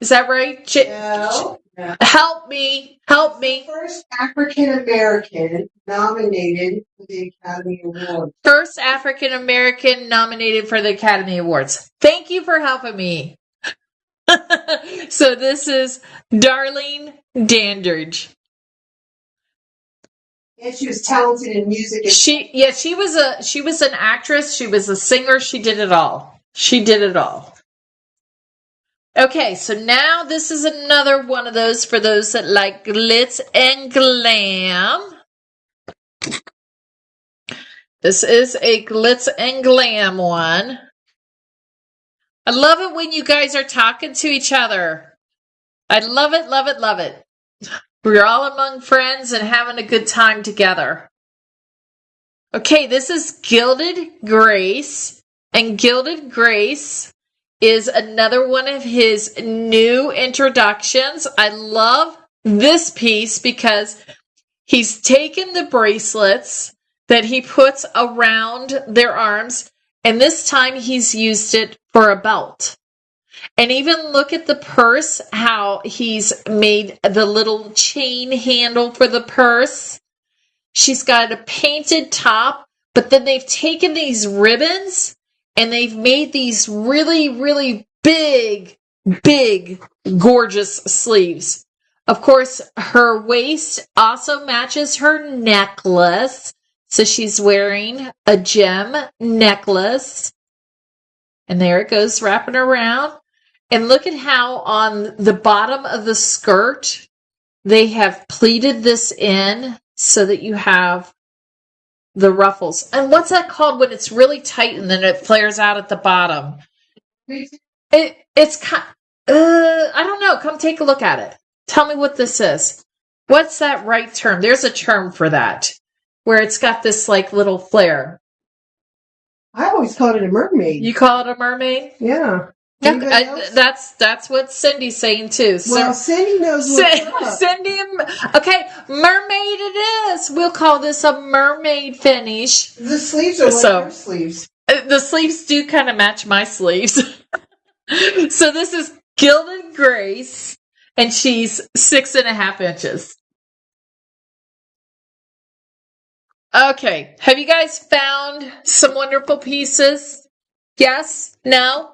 Is that right? No. Help me. First African American nominated for the Academy Award. First African American nominated for the Academy Awards. Thank you for helping me. So this is Darlene Dandridge. And she was talented in music. She was an actress. She was a singer. She did it all. Okay, so now this is another one of those for those that like glitz and glam. This is a glitz and glam one. I love it when you guys are talking to each other. I love it. We're all among friends and having a good time together. Okay, this is Gilded Grace. And Gilded Grace is another one of his new introductions. I love this piece because he's taken the bracelets that he puts around their arms, and this time he's used it for a belt. And even look at the purse, how he's made the little chain handle for the purse. She's got a painted top, but then they've taken these ribbons and they've made these really, really big, gorgeous sleeves. Of course, her waist also matches her necklace. So she's wearing a gem necklace. And there it goes wrapping around. And look at how on the bottom of the skirt, they have pleated this in so that you have the ruffles. And what's that called when it's really tight and then it flares out at the bottom? It's kind. I don't know. Come take a look at it. Tell me what this is. What's that right term? There's a term for that, where it's got this like little flare. I always called it a mermaid. You call it a mermaid? Yeah. That's what Cindy's saying too. Well, Cindy knows what's up. Cindy, okay, mermaid it is. We'll call this a mermaid finish. The sleeves are like your sleeves. The sleeves do kind of match my sleeves. So this is Gilded Grace, and she's 6.5 inches. Okay, have you guys found some wonderful pieces? Yes? No?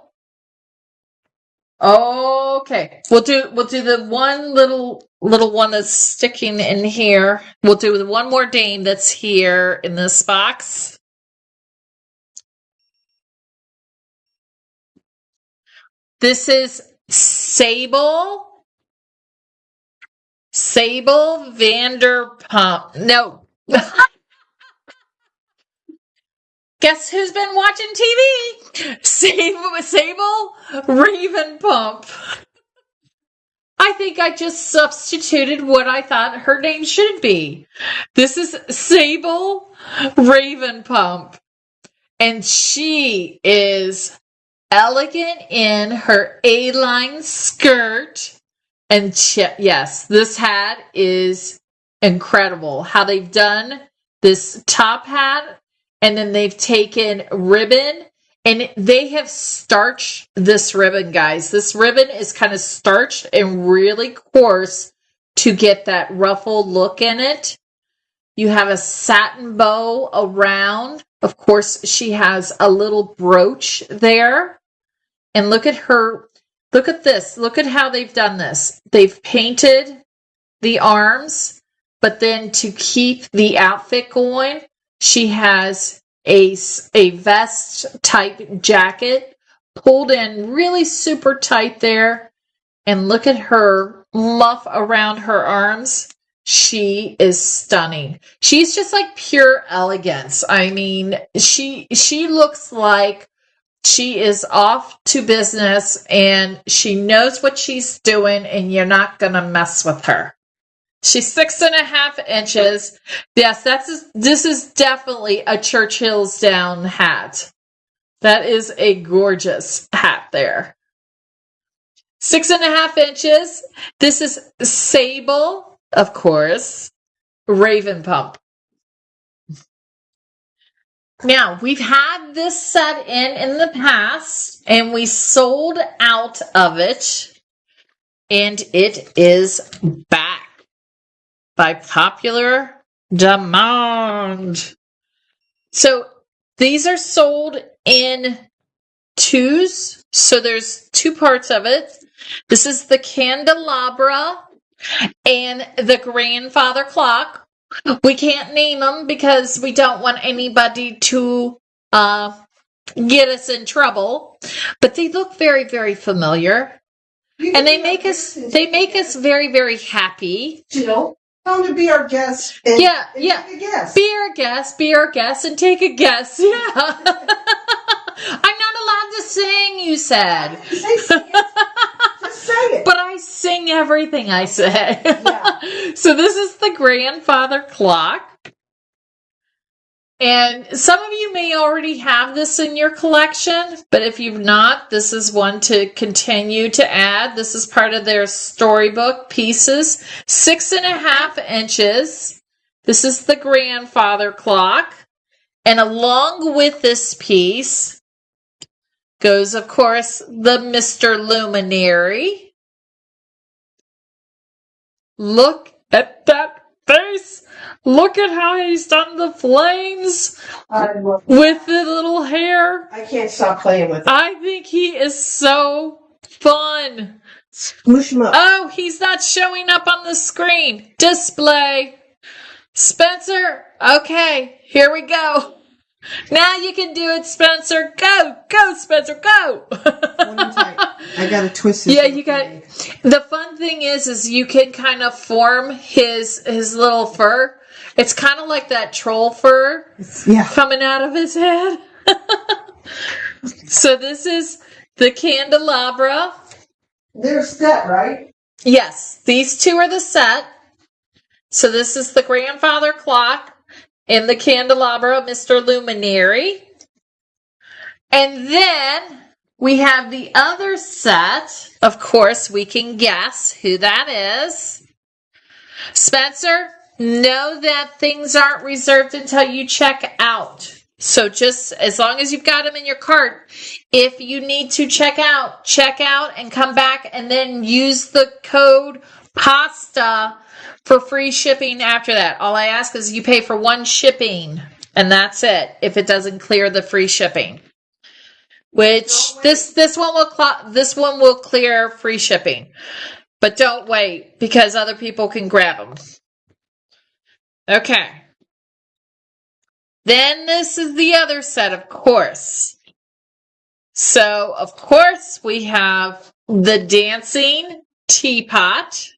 Okay, we'll do the one little one that's sticking in here. We'll do the one more dame that's here in this box. This is Sable Vanderpump. No. Guess who's been watching TV? Sable Ravenpump. I think I just substituted what I thought her name should be. This is Sable Ravenpump. And she is elegant in her A-line skirt. And yes, this hat is incredible. How they've done this top hat, and then they've taken ribbon, and they have starched this ribbon, guys. This ribbon is kind of starched and really coarse to get that ruffled look in it. You have a satin bow around. Of course, she has a little brooch there. And look at her. Look at this. Look at how they've done this. They've painted the arms, but then to keep the outfit going, she has a vest type jacket pulled in really super tight there. And look at her muff around her arms. She is stunning. She's just like pure elegance. I mean, she looks like she is off to business and she knows what she's doing, and you're not going to mess with her. She's 6.5 inches. Yes, this is definitely a Churchill's down hat. That is a gorgeous hat there. 6.5 inches. This is Sable, of course, Ravenpump. Now, we've had this set in the past, and we sold out of it, and it is back by popular demand. So, these are sold in twos, so there's two parts of it. This is the candelabra and the grandfather clock. We can't name them because we don't want anybody to get us in trouble. But they look very, very familiar, and they make us very, very happy. Jill, tell them to be our guest. And take a guess. Be our guest, and take a guess. Yeah. I'm not allowed to sing, you said. Just say it. But I sing everything I say. Yeah. So this is the grandfather clock. And some of you may already have this in your collection, but if you've not, this is one to continue to add. This is part of their storybook pieces. 6.5 inches. This is the grandfather clock. And along with this piece goes, of course, the Mr. Luminary. Look at that face. Look at how he's done the flames with the little hair. I can't stop playing with it. I think he is so fun. Smoosh him up. Oh, he's not showing up on the screen. Display. Spencer, okay, here we go. Now you can do it, Spencer. Go, Spencer, go. I gotta twist this. Yeah, you got. The fun thing is you can kind of form his little fur. It's kind of like that troll fur coming out of his head. So this is the candelabra. They're set, right? Yes, these two are the set. So this is the grandfather clock and the candelabra, Mr. Luminary. And then we have the other set. Of course, we can guess who that is. Spencer, know that things aren't reserved until you check out. So just as long as you've got them in your cart, if you need to check out and come back and then use the code PASTA for free shipping after that. All I ask is you pay for one shipping and that's it if it doesn't clear the free shipping. Which this one will clear free shipping. But don't wait because other people can grab them. Okay. Then this is the other set, of course. So, of course, we have the dancing teapot.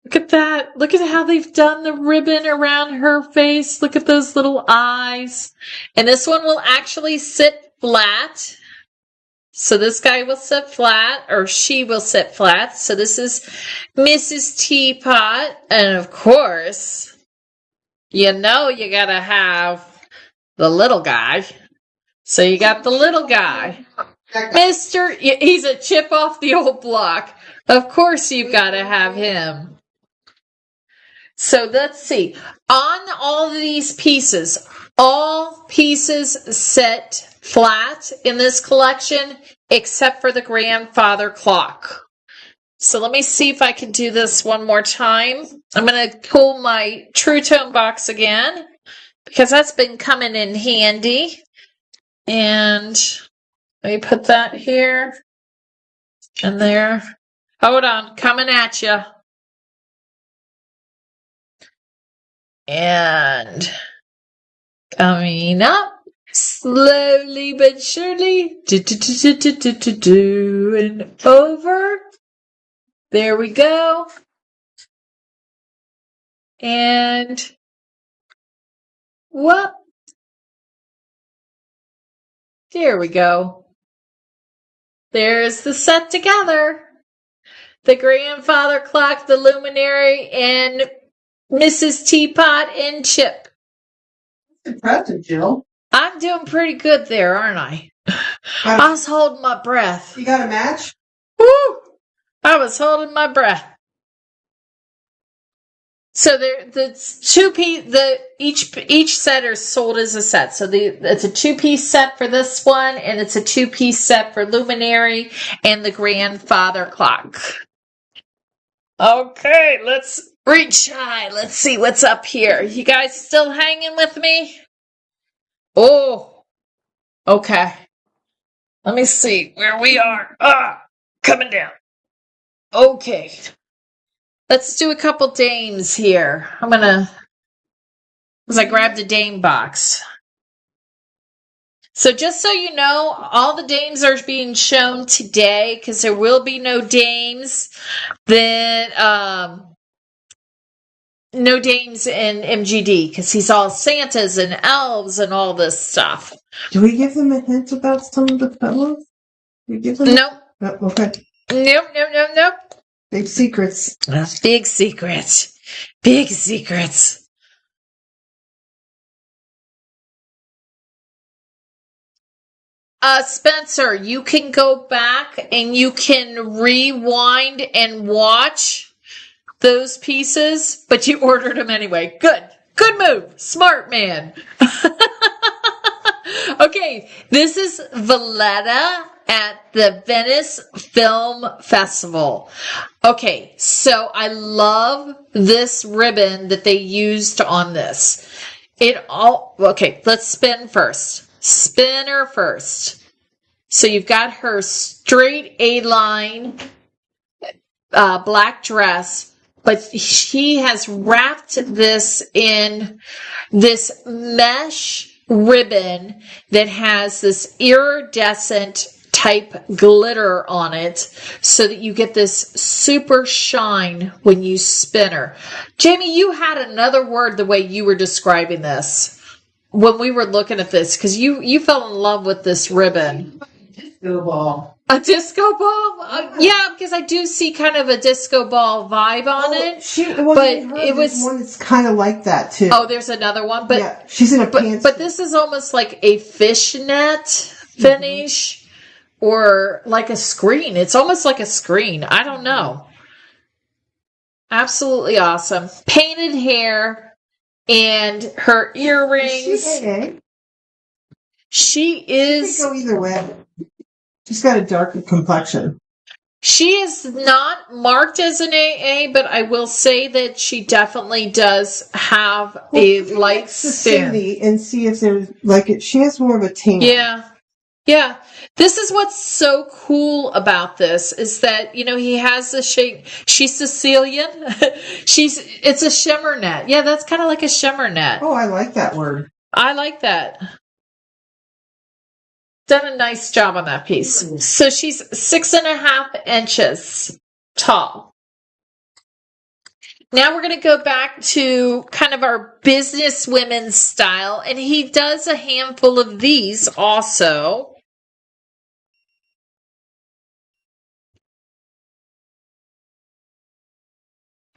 Look at that. Look at how they've done the ribbon around her face. Look at those little eyes. And this one will actually sit flat. So this guy will sit flat, or she will sit flat. So this is Mrs. Teapot. And of course, you know you gotta have the little guy. So you got the little guy. He's a chip off the old block. Of course you've gotta have him. So let's see. On all these pieces, all pieces sit flat in this collection except for the grandfather clock. So let me see if I can do this one more time. I'm going to pull my True Tone box again because that's been coming in handy. And let me put that here and there. Hold on, coming at you. And coming up. Slowly but surely. And over. There we go. And whoop. There we go. There's the set together. The grandfather clock, the luminary, and Mrs. Teapot and Chip. Impressive, Jill. I'm doing pretty good there, aren't I? I was holding my breath. You got a match? Woo! I was holding my breath. So each set are sold as a set. So it's a 2-piece set for this one, and it's a 2-piece set for Luminary and the grandfather clock. Okay, let's reach high. Let's see what's up here. You guys still hanging with me? Oh, okay. Let me see where we are. Coming down. Okay. Let's do a couple dames here. Because I grabbed a dame box. So just so you know, all the dames are being shown today because there will be no dames no dames in MGD because he's all Santas and elves and all this stuff. Do we give them a hint about some of the fellows? We give them Nope. Oh, okay. Nope. Big secrets. Big secrets. Big secrets. Spencer, you can go back and you can rewind and watch those pieces, but you ordered them anyway. Good move. Smart man. Okay, this is Valletta at the Venice Film Festival. Okay, so I love this ribbon that they used on this. Okay, let's spin first. Spinner first. So you've got her straight A-line black dress but he has wrapped this in this mesh ribbon that has this iridescent type glitter on it so that you get this super shine when you spin her. Jamie, you had another word the way you were describing this when we were looking at this, because you fell in love with this ribbon. Disco ball. A disco ball? Yeah, because I do see kind of a disco ball vibe on it. It was one that's kind of like that too. Oh, there's another one, but yeah, she's in a pants. But this is almost like a fishnet finish. Or like a screen. It's almost like a screen. I don't know. Absolutely awesome. Painted hair and her earrings. She is. She could go either way. She's got a darker complexion. She is not marked as an AA, but I will say that she definitely does have a light skin. And see if there's like it. She has more of a tan. Yeah. Yeah, this is what's so cool about this is that, he has the shape. She's Sicilian. It's a shimmer net. Yeah, that's kind of like a shimmer net. Oh, I like that word. I like that. Done a nice job on that piece. So she's 6.5 inches tall. Now we're going to go back to kind of our business women's style, and he does a handful of these also.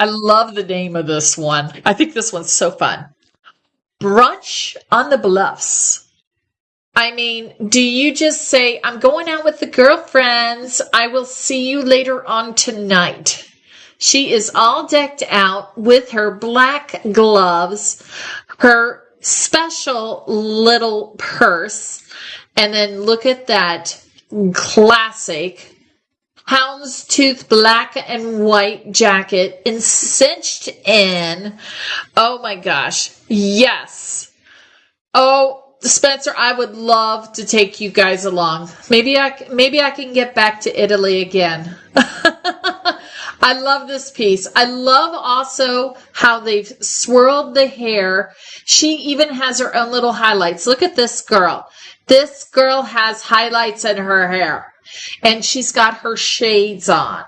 I love the name of this one. I think this one's so fun. Brunch on the Bluffs. I mean, do you just say, I'm going out with the girlfriends. I will see you later on tonight. She is all decked out with her black gloves, her special little purse, and then look at that classic houndstooth black and white jacket and cinched in. Oh my gosh. Yes. Oh, Spencer, I would love to take you guys along. Maybe I can get back to Italy again. I love this piece. I love also how they've swirled the hair. She even has her own little highlights. Look at this girl. This girl has highlights in her hair. And she's got her shades on.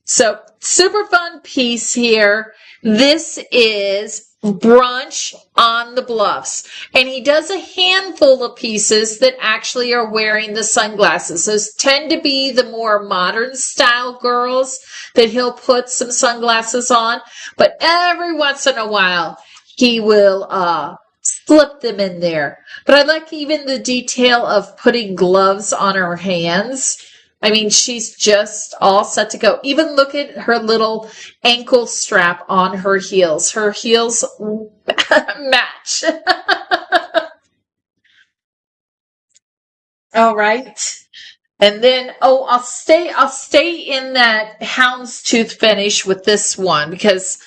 So, super fun piece here. This is Brunch on the Bluffs. And he does a handful of pieces that actually are wearing the sunglasses. Those tend to be the more modern style girls that he'll put some sunglasses on. But every once in a while, he will slip them in there. But I like even the detail of putting gloves on her hands. I mean, she's just all set to go. Even look at her little ankle strap on her heels. Her heels match. All right. And then, I'll stay in that houndstooth finish with this one because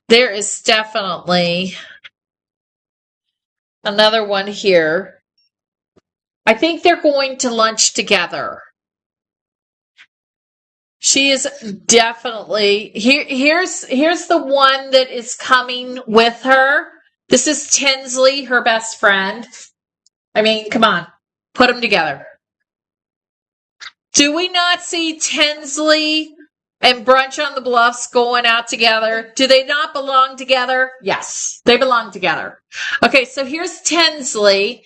there is definitely another one here. I think they're going to lunch together. She is definitely here's the one that is coming with her. This is Tinsley, her best friend. I mean, come on, put them together. Do we not see Tinsley and Brunch on the Bluffs going out together? Do they not belong together? Yes, they belong together. Okay, so here's Tinsley.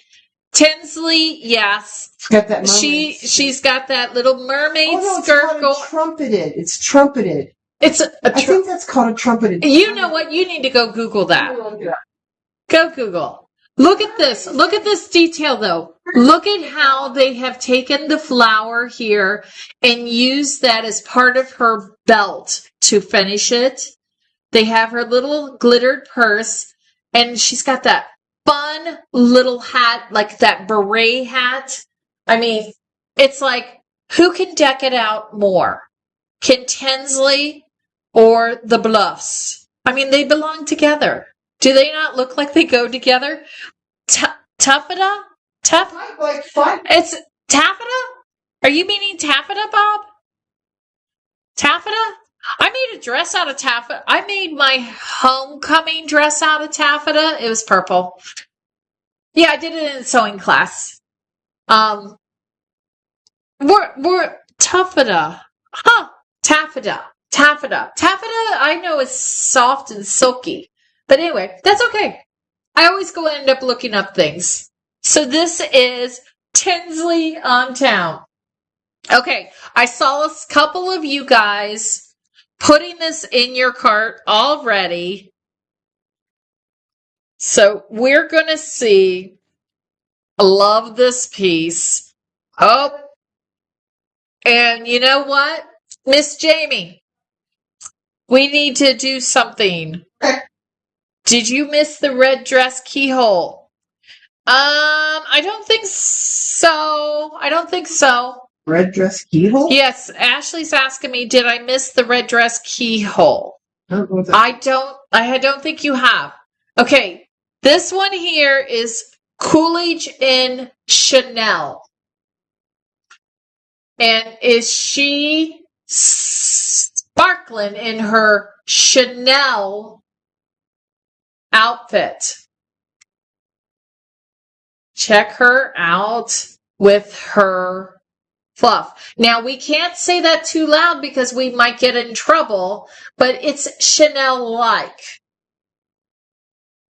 Tinsley, yes. Got that mermaid she's got that little mermaid skirt going. Trumpeted. It's trumpeted. I think that's called a trumpeted. You know what? You need to go Google that. Go Google. Look at this. Look at this detail, though. Look at how they have taken the flower here and used that as part of her belt to finish it. They have her little glittered purse, and she's got that fun little hat, like that beret hat. I mean, it's like, who can deck it out more? Can Tinsley or the Bluffs? I mean, they belong together. Do they not look like they go together? Taffeta? It's taffeta? Are you meaning taffeta, Bob? Taffeta? I made a dress out of taffeta. I made my homecoming dress out of taffeta. It was purple. Yeah, I did it in sewing class. We're taffeta. Huh. Taffeta. Taffeta. Taffeta, I know, is soft and silky. But anyway, that's okay. I always end up looking up things. So this is Tinsley on Town. Okay, I saw a couple of you guys putting this in your cart already. So we're going to see. I love this piece. Oh, and you know what? Miss Jamie, we need to do something. Did you miss the red dress keyhole? I don't think so. Red dress keyhole? Yes, Ashley's asking me, did I miss the red dress keyhole? I don't think you have. Okay, this one here is Coolidge in Chanel. And is she sparkling in her Chanel outfit? Check her out with her fluff. Now, we can't say that too loud because we might get in trouble, but it's Chanel-like.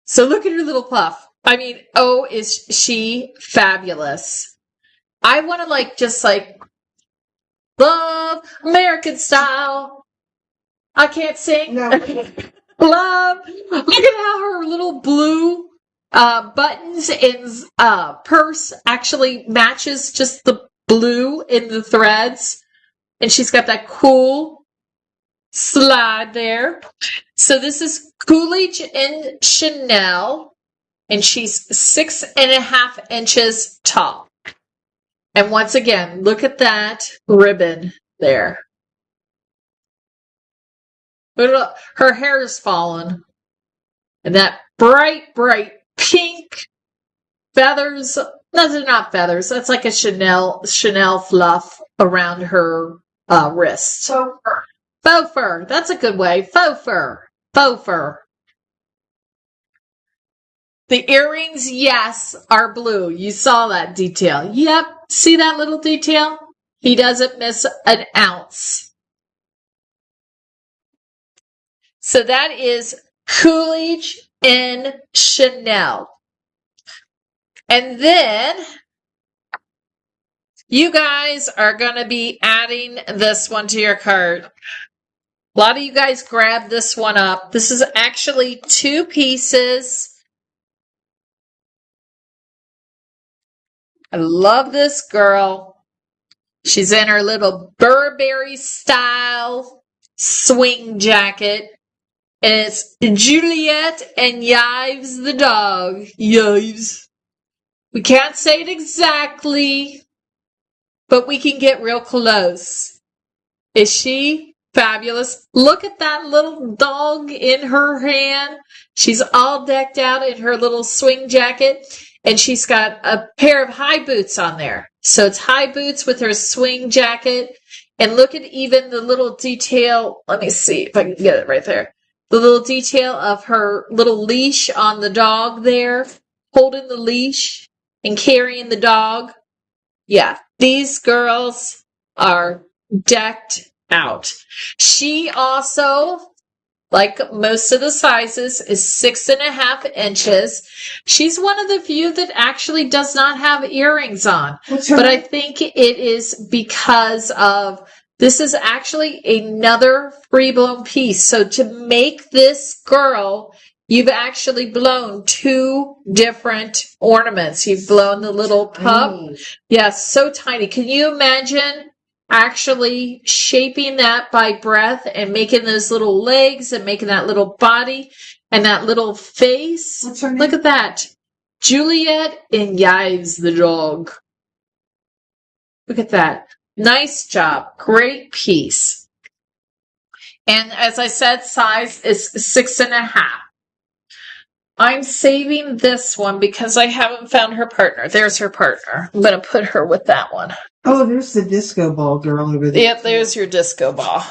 So look at her little fluff. I mean, oh, is she fabulous. I want to just love American style. I can't sing. No. Love. Look at how her little blue buttons and purse actually matches just the blue in the threads. And she's got that cool slide there. So this is Coolidge in Chanel. And she's 6.5 inches tall. And once again, look at that ribbon there. Her hair is fallen. And that bright, bright pink feathers. No, they're not feathers. That's like a Chanel fluff around her wrist. Faux fur. Faux fur. That's a good way. Faux fur. Faux fur. The earrings, yes, are blue. You saw that detail. Yep. See that little detail? He doesn't miss an ounce. So that is Coolidge in Chanel. And then you guys are going to be adding this one to your cart. A lot of you guys grabbed this one up. This is actually 2 pieces. I love this girl. She's in her little Burberry style swing jacket. And it's Juliet and Yves the dog. Yves. We can't say it exactly, but we can get real close. Is she fabulous? Look at that little dog in her hand. She's all decked out in her little swing jacket. And she's got a pair of high boots on there. So it's high boots with her swing jacket. And look at even the little detail. Let me see if I can get it right there. The little detail of her little leash on the dog there. Holding the leash and carrying the dog. Yeah, these girls are decked out. She also, like most of the sizes, is 6.5 inches. She's one of the few that actually does not have earrings on. But I think it is because of, this is actually another free blown piece. So to make this girl, you've actually blown 2 different ornaments. You've blown the little pup. Yes, so tiny. Can you imagine actually shaping that by breath and making those little legs and making that little body and that little face? What's her name? Look at that. Juliet and Yves the dog. Look at that. Nice job. Great piece. And as I said, size is 6.5. I'm saving this one because I haven't found her partner. There's her partner. I'm going to put her with that one. Oh, there's the disco ball girl over there. Yep, there's your disco ball.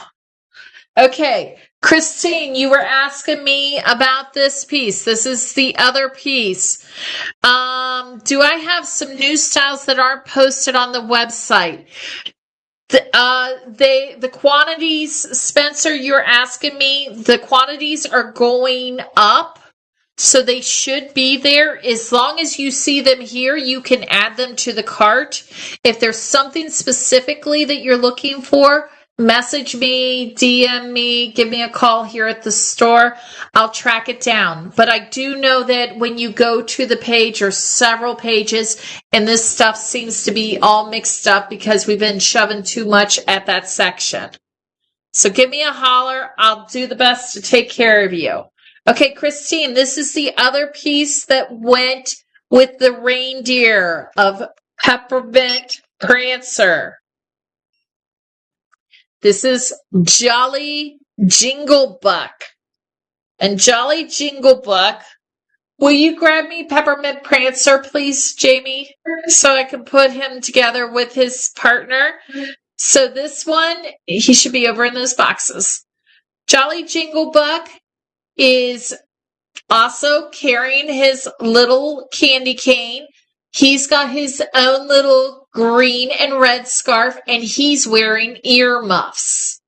Okay, Christine, you were asking me about this piece. This is the other piece. Do I have some new styles that aren't posted on the website? The quantities, Spencer, you're asking me, the quantities are going up. So they should be there. As long as you see them here, you can add them to the cart. If there's something specifically that you're looking for, message me, DM me, give me a call here at the store. I'll track it down. But I do know that when you go to the page or several pages, and this stuff seems to be all mixed up because we've been shoving too much at that section. So give me a holler. I'll do the best to take care of you. Okay, Christine, this is the other piece that went with the reindeer of Peppermint Prancer. This is Jolly Jingle Buck. And Jolly Jingle Buck, will you grab me Peppermint Prancer, please, Jamie, so I can put him together with his partner? So this one, he should be over in those boxes. Jolly Jingle Buck is also carrying his little candy cane. He's got his own little green and red scarf, and he's wearing earmuffs.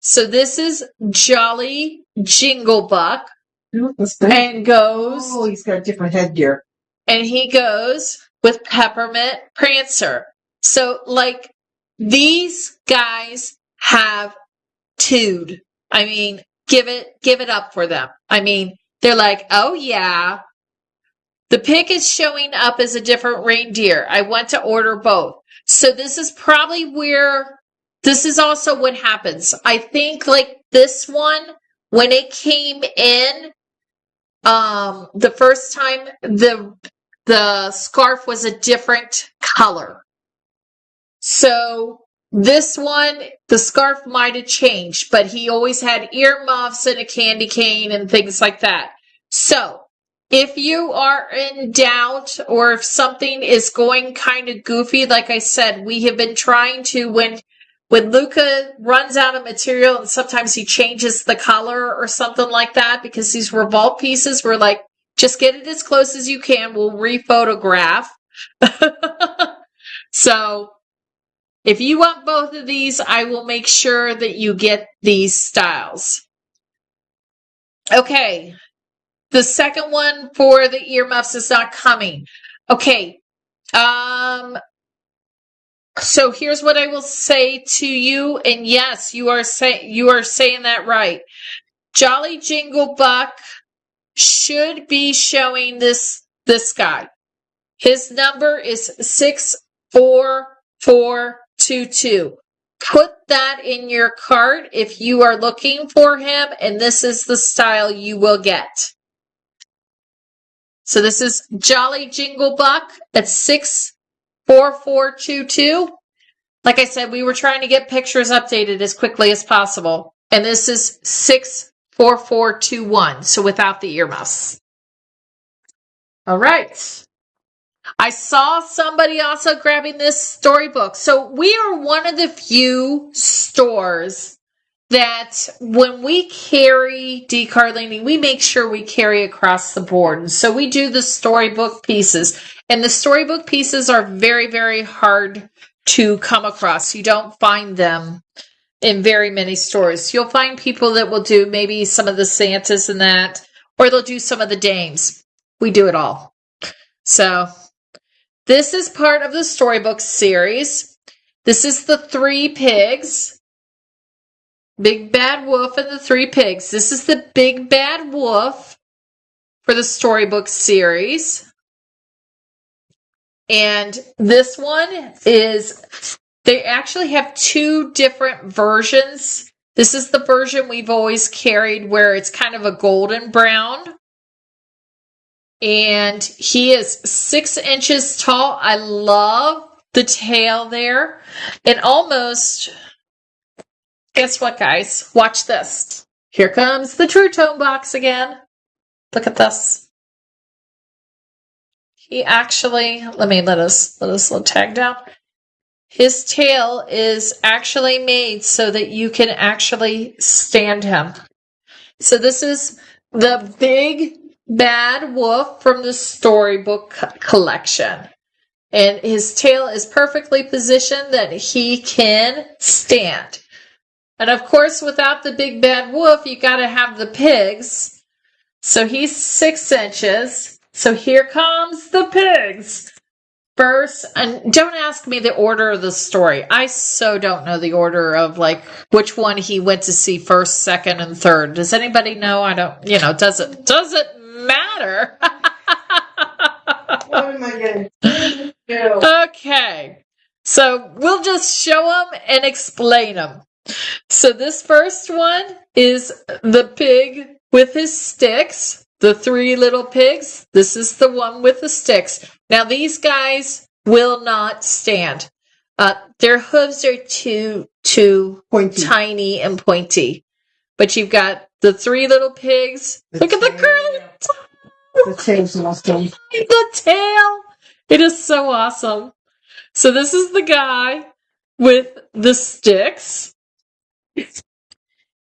So this is Jolly Jingle Buck. And goes... Oh, he's got a different headgear. And he goes with Peppermint Prancer. So, like, these guys have tude. I mean, give it up for them. I mean, they're like, oh yeah. The pic is showing up as a different reindeer. I went to order both. So this is probably where, this is also what happens. I think like this one, when it came in, the first time, the scarf was a different color. So this one, the scarf might have changed, but he always had earmuffs and a candy cane and things like that. So if you are in doubt or if something is going kind of goofy, like I said, we have been trying to, when Luca runs out of material and sometimes he changes the color or something like that, because these revolt pieces, we're like, just get it as close as you can. We'll rephotograph. So if you want both of these, I will make sure that you get these styles. Okay. The second one for the earmuffs is not coming. Okay. So here's what I will say to you. And yes, you are saying that right. Jolly Jingle Buck should be showing this guy. His number is 64422. Put that in your cart if you are looking for him, and this is the style you will get. So this is Jolly Jingle Buck at 64422. Like I said, we were trying to get pictures updated as quickly as possible. And this is 64421, so without the earmuffs. All right. I saw somebody also grabbing this storybook. So we are one of the few stores that when we carry Carlini, we make sure we carry across the board. And so we do the storybook pieces. And the storybook pieces are very, very hard to come across. You don't find them in very many stores. You'll find people that will do maybe some of the Santas and that, or they'll do some of the dames. We do it all. So this is part of the storybook series. This is the 3 pigs. Big Bad Wolf and the 3 pigs. This is the Big Bad Wolf for the storybook series. And this one is, they actually have 2 different versions. This is the version we've always carried where it's kind of a golden brown. And he is 6 inches tall. I love the tail there. And almost, guess what, guys? Watch this. Here comes the True Tone box again. Look at this. He actually, let us tag down. his tail is actually made so that you can actually stand him. So this is the Big Bad Wolf from the Storybook Collection. And his tail is perfectly positioned that he can stand. And of course, without the Big Bad Wolf, you got to have the pigs. So he's 6 inches. So here comes the pigs. First, and don't ask me the order of the story. I so don't know the order of like which one he went to see first, second, and third. Does anybody know? I don't, does it matter? What am I going to do? Okay. So we'll just show them and explain them. So this first one is the pig with his sticks. The 3 little pigs. This is the one with the sticks. Now these guys will not stand. Their hooves are too Pointy. tiny and pointy. But you've got the 3 little pigs. Look at the curly tail. The tail's awesome. The tail. It is so awesome. So this is the guy with the sticks.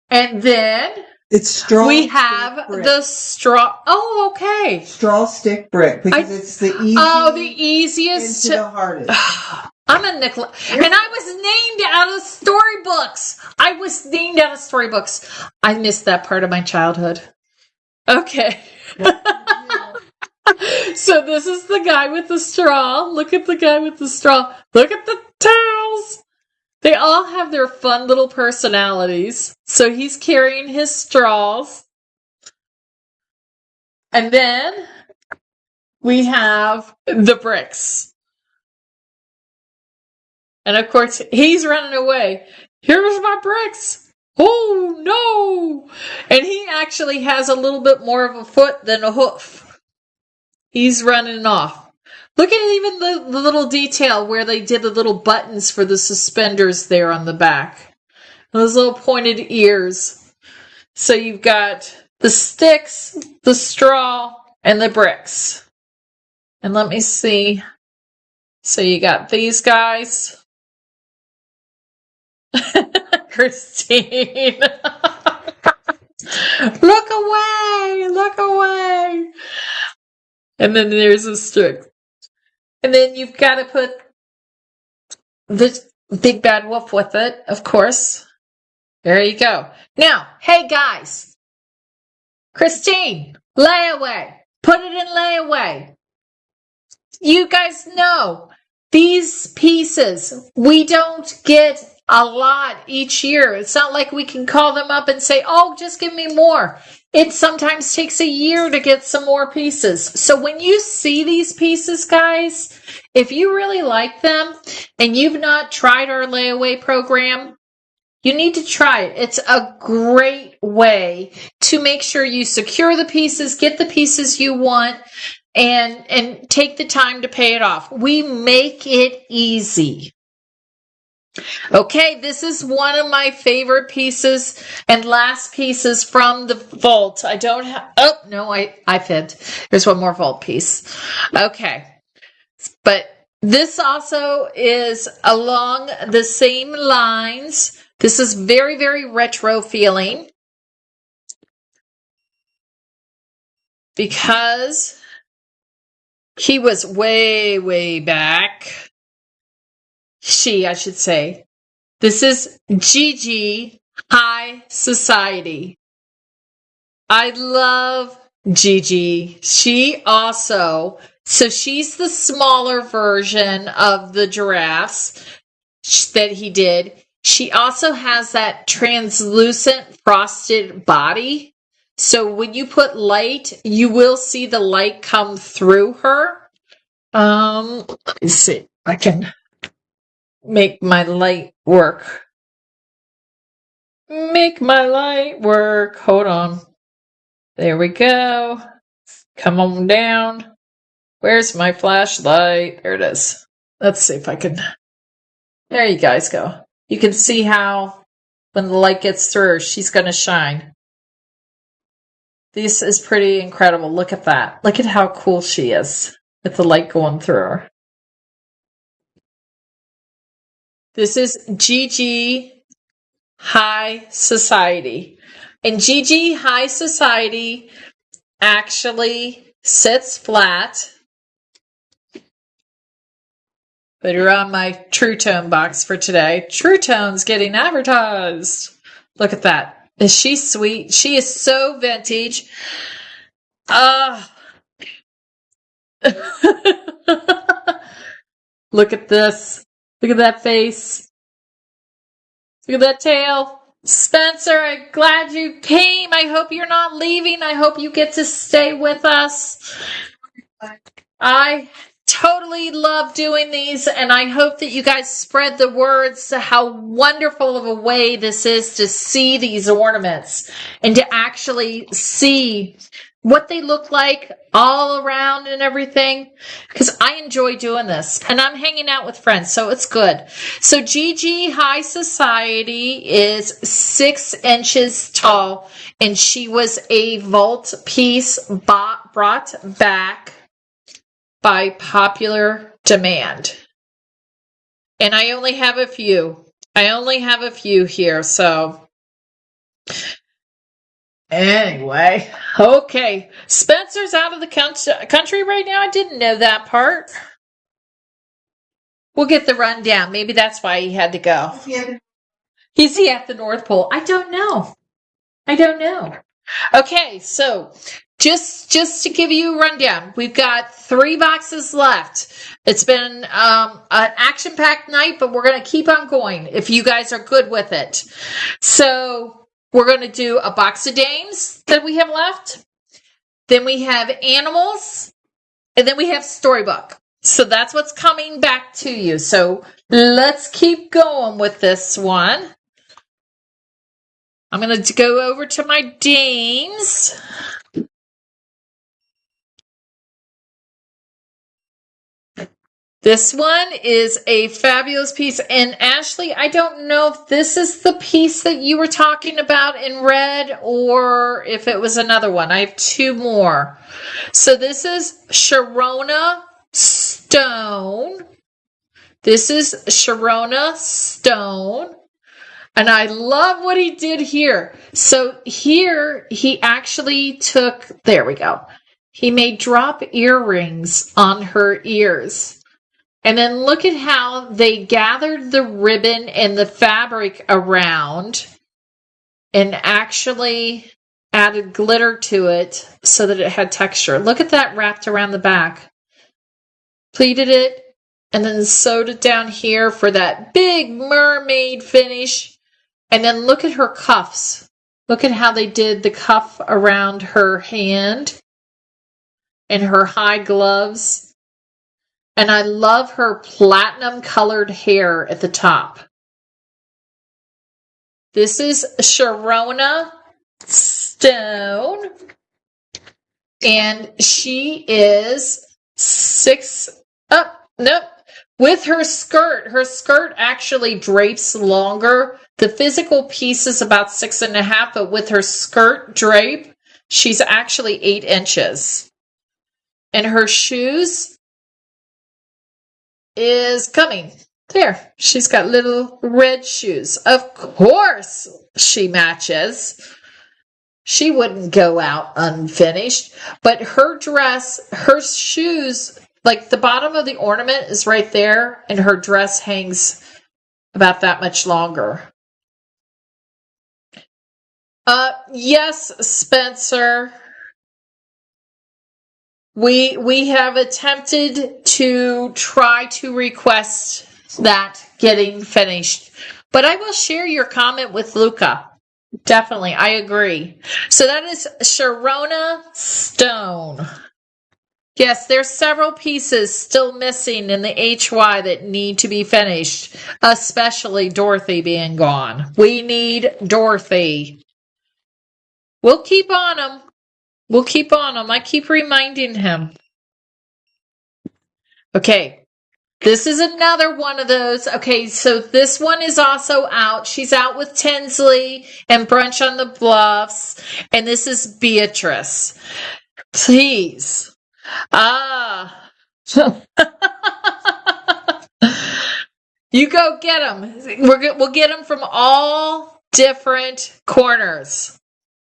And then It's straw. we have the straw. Oh, okay. Straw stick brick because it's the easiest. into the hardest. I'm a Nicola, and I was named out of storybooks. I missed that part of my childhood. Okay. So this is the guy with the straw. Look at the guy with the straw. Look at the tails. They all have their fun little personalities. So he's carrying his straws. And then we have the bricks. And of course, he's running away. Here's my bricks. Oh, no. And he actually has a little bit more of a foot than a hoof. He's running off. Look at even the little detail where they did the little buttons for the suspenders there on the back. Those little pointed ears. So you've got the sticks, the straw, and the bricks. And let me see. So you got these guys. Christine. Look away! Look away! And then there's a stick. And then you've got to put the Big Bad Wolf with it, of course. There you go. Now, hey guys. Christine, layaway. Put it in layaway. You guys know these pieces, we don't get a lot each year. It's not like we can call them up and say, oh, just give me more. It sometimes takes a year to get some more pieces. So when you see these pieces, guys, if you really like them and you've not tried our layaway program, you need to try it. It's a great way to make sure you secure the pieces, get the pieces you want, and take the time to pay it off. We make it easy. Okay, this is one of my favorite pieces and last pieces from the vault. I don't have, oh, no, I fibbed. There's one more vault piece. Okay, but this also is along the same lines. This is very, very retro feeling because he was way, way back. I should say. This is Gigi High Society. I love Gigi. She also, so she's the smaller version of the giraffes that he did. She also has that translucent frosted body. So when you put light, you will see the light come through her. Let me see. I can make my light work. Make my light work. Hold on. There we go. Come on down. Where's my flashlight? There it is. Let's see if I can. There you guys go. You can see how when the light gets through, she's going to shine. This is pretty incredible. Look at that. Look at how cool she is with the light going through her. This is GG High Society. And GG High Society actually sits flat. Put her on my True Tone box for today. True Tone's getting advertised. Look at that. Is she sweet? She is so vintage. Look at this. Look at that face. Look at that tail. Spencer, I'm glad you came. I hope you're not leaving. I hope you get to stay with us. I totally love doing these, and I hope that you guys spread the words to how wonderful of a way this is to see these ornaments and to actually see what they look like all around and everything, because I enjoy doing this and I'm hanging out with friends, so it's good. So GG High Society is 6 inches tall, and she was a vault piece brought back by popular demand. And I only have a few. Here, so anyway, okay. Spencer's out of the country right now. I didn't know that part. We'll get the rundown. Maybe that's why he had to go. Is he at the North Pole? I don't know. Okay, so just to give you a rundown, we've got 3 boxes left. It's been an action-packed night, but we're going to keep on going if you guys are good with it. So we're going to do a box of dames that we have left. Then we have animals. And then we have storybook. So that's what's coming back to you. So let's keep going with this one. I'm going to go over to my dames. This one is a fabulous piece. And Ashley, I don't know if this is the piece that you were talking about in red or if it was another one. I have 2 more. So this is Sharona Stone. And I love what he did here. So here he actually took, there we go. He made drop earrings on her ears. And then look at how they gathered the ribbon and the fabric around and actually added glitter to it so that it had texture. Look at that wrapped around the back. Pleated it and then sewed it down here for that big mermaid finish. And then look at her cuffs. Look at how they did the cuff around her hand and her high gloves. And I love her platinum colored hair at the top. This is Sharona Stone. And she is 6 up. Nope. With her skirt actually drapes longer. The physical piece is about 6.5, but with her skirt drape, she's actually 8 inches. And her shoes is coming. There. She's got little red shoes. Of course she matches. She wouldn't go out unfinished. But her dress, her shoes, like the bottom of the ornament is right there, and her dress hangs about that much longer. Yes, Spencer. We have attempted to try to request that getting finished. But I will share your comment with Luca. Definitely, I agree. So that is Sharona Stone. Yes, there's several pieces still missing in the HY that need to be finished, especially Dorothy being gone. We need Dorothy. We'll keep on them. I keep reminding him. Okay. This is another one of those. Okay, so this one is also out. She's out with Tinsley and Brunch on the Bluffs. And this is Beatrice. Please. You go get them. We'll get them from all different corners.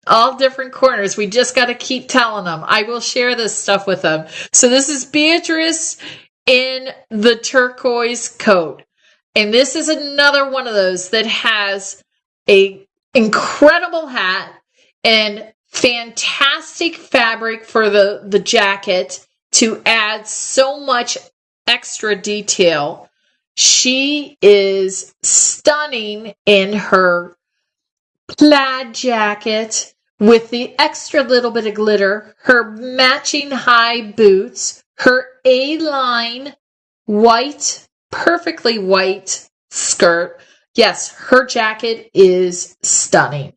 All different corners. We just got to keep telling them. I will share this stuff with them. So this is Beatrice in the turquoise coat. And this is another one of those that has a incredible hat and fantastic fabric for the jacket to add so much extra detail. She is stunning in her plaid jacket with the extra little bit of glitter, her matching high boots, her A-line white, perfectly white skirt. Yes, her jacket is stunning.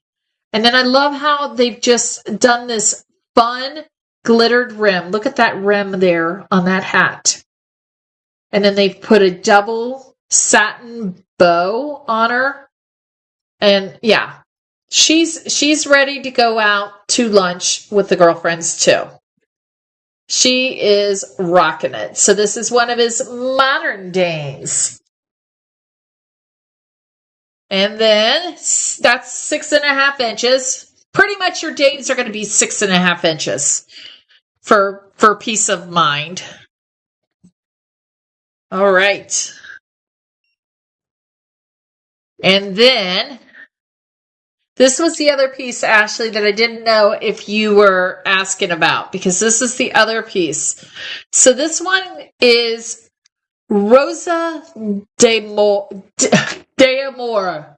And then I love how they've just done this fun glittered rim. Look at that rim there on that hat. And then they've put a double satin bow on her. And yeah, she's ready to go out to lunch with the girlfriends too. She is rocking it. So this is one of his modern days. And then that's 6.5 inches. Pretty much your days are going to be 6.5 inches for peace of mind. All right. And then this was the other piece, Ashley, that I didn't know if you were asking about, because this is the other piece. So this one is Rosa d'Amore.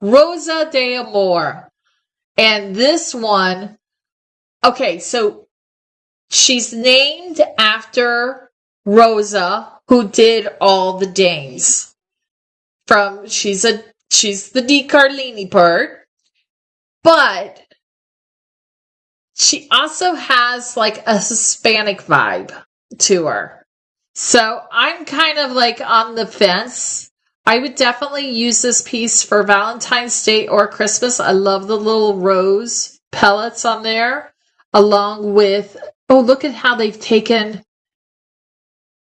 Rosa d'Amore. And this one, okay, so she's named after Rosa, who did all the Danes. She's the Di Carlini part. But she also has like a Hispanic vibe to her. So I'm kind of like on the fence. I would definitely use this piece for Valentine's Day or Christmas. I love the little rose pellets on there, along with, oh, look at how they've taken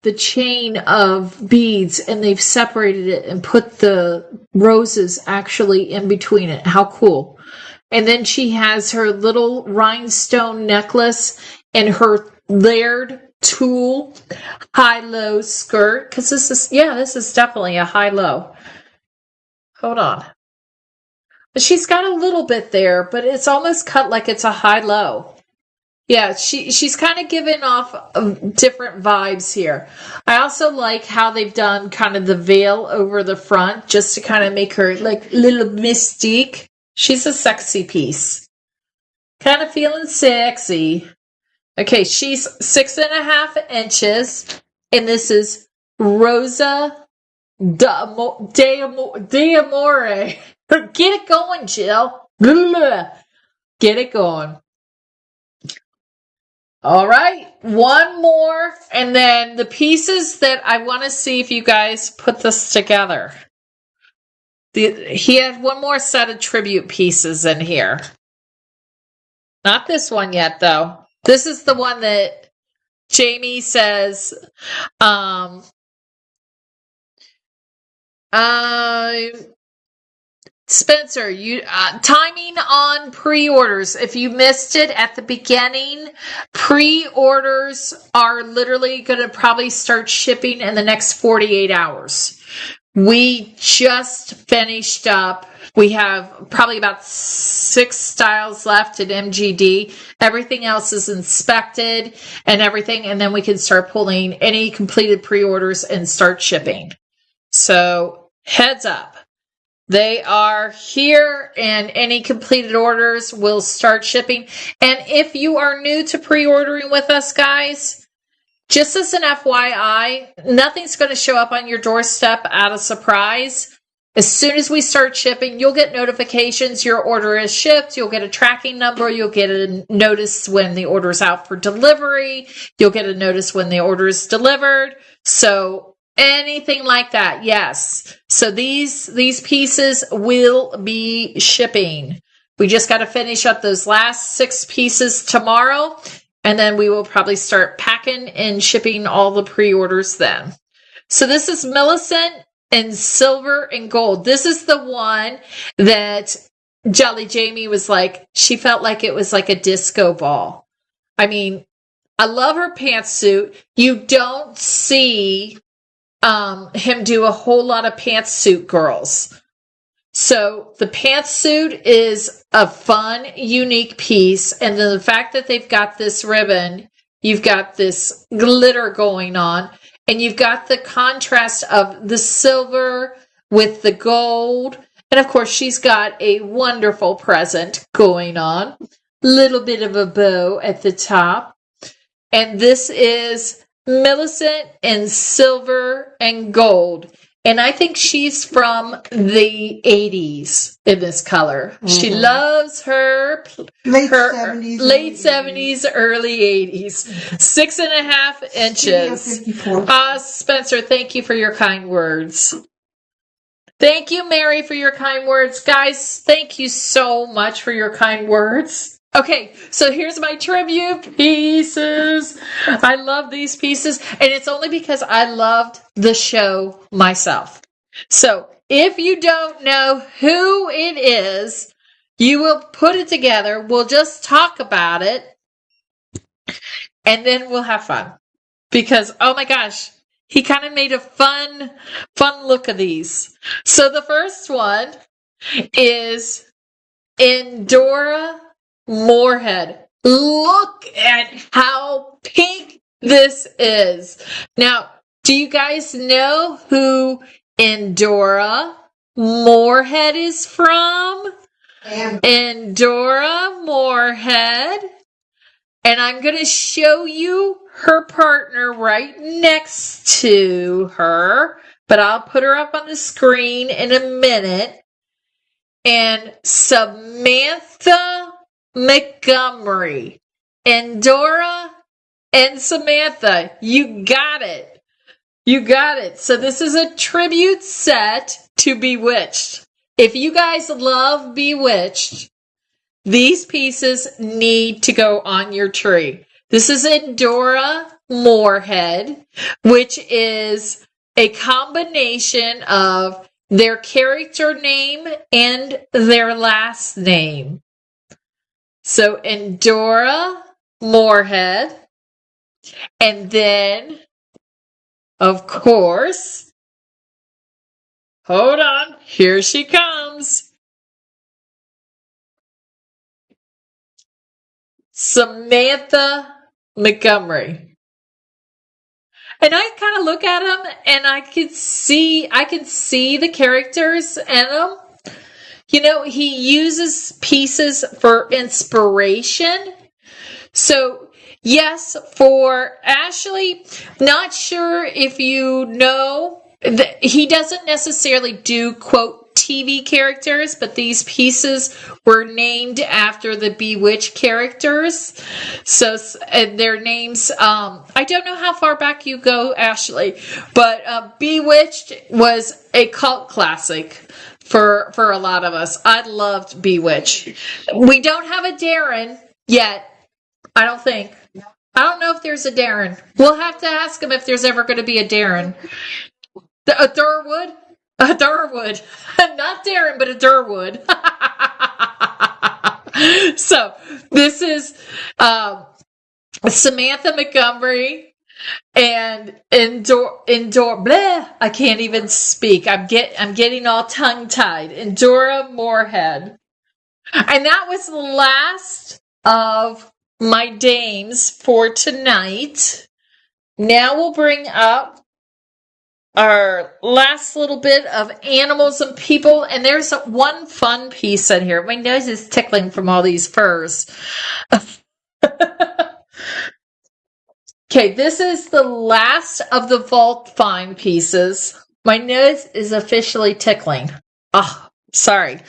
the chain of beads and they've separated it and put the roses actually in between it. How cool. And then she has her little rhinestone necklace and her layered tulle high-low skirt. Because this is definitely a high-low. Hold on. But she's got a little bit there, but it's almost cut like it's a high-low. Yeah, she's kind of giving off different vibes here. I also like how they've done kind of the veil over the front just to kind of make her like little mystique. She's a sexy piece. Kind of feeling sexy. Okay, she's 6.5 inches. And this is Rosa d'Amore. Get it going, Jill. Get it going. All right, one more. And then the pieces that I want to see if you guys put this together. He had one more set of tribute pieces in here. Not this one yet, though. This is the one that Jamie says, Spencer, you timing on pre-orders. If you missed it at the beginning, pre-orders are literally going to probably start shipping in the next 48 hours. We just finished up. We have probably about 6 styles left at MGD. Everything else is inspected and everything, and then we can start pulling any completed pre-orders and start shipping. So, heads up. They are here, and any completed orders will start shipping. And if you are new to pre-ordering with us, guys, just as an FYI, nothing's going to show up on your doorstep out of surprise. As soon as we start shipping, you'll get notifications your order is shipped. You'll get a tracking number. You'll get a notice when the order's out for delivery. You'll get a notice when the order is delivered. So anything like that, yes. So these pieces will be shipping. We just got to finish up those last 6 pieces tomorrow. And then we will probably start packing and shipping all the pre-orders then. So this is Millicent in silver and gold. This is the one that Jolly Jamie was like, she felt like it was like a disco ball. I mean, I love her pantsuit. You don't see him do a whole lot of pantsuit girls. So the pantsuit is a fun, unique piece. And then the fact that they've got this ribbon, you've got this glitter going on, and you've got the contrast of the silver with the gold. And of course, she's got a wonderful present going on. Little bit of a bow at the top. And this is Millicent in silver and gold. And I think she's from the 80s in this color. Mm-hmm. She loves her late 70s, late 70s, early 80s. 6.5 inches. Spencer, thank you for your kind words. Thank you, Mary, for your kind words. Guys, thank you so much for your kind words. Okay, so here's my tribute pieces. I love these pieces, and it's only because I loved the show myself. So if you don't know who it is, you will put it together. We'll just talk about it, and then we'll have fun. Because, oh my gosh, he kind of made a fun look of these. So the first one is Endora Moorhead. Look at how pink this is. Now, do you guys know who Endora Moorhead is from? Endora Moorhead. And I'm going to show you her partner right next to her. But I'll put her up on the screen in a minute. And Samantha Montgomery. Endora and Samantha. You got it. You got it. So this is a tribute set to Bewitched. If you guys love Bewitched, these pieces need to go on your tree. This is Endora Moorhead, which is a combination of their character name and their last name. So Endora Moorhead. And then, of course, hold on, here she comes. Samantha Montgomery. And I kind of look at him and I can see the characters in him. You know, he uses pieces for inspiration. So, yes, for Ashley, not sure if you know, he doesn't necessarily do, quote, TV characters, but these pieces were named after the Bewitched characters. So their names, I don't know how far back you go, Ashley, but Bewitched was a cult classic for a lot of us. I loved Bewitched. We don't have a Darren yet, I don't think. I don't know if there's a Darren. We'll have to ask him if there's ever going to be a Darren. A Durwood? A Durwood. Not Darren, but a Durwood. So, this is Samantha Montgomery and Endora, bleh, I can't even speak. I'm getting all tongue-tied. Endora Moorhead. And that was the last of my dames for tonight. Now we'll bring up our last little bit of animals and people, and there's one fun piece in here. My nose is tickling from all these furs. Okay, this is the last of the Vault Find pieces. My nose is officially tickling. Oh, sorry.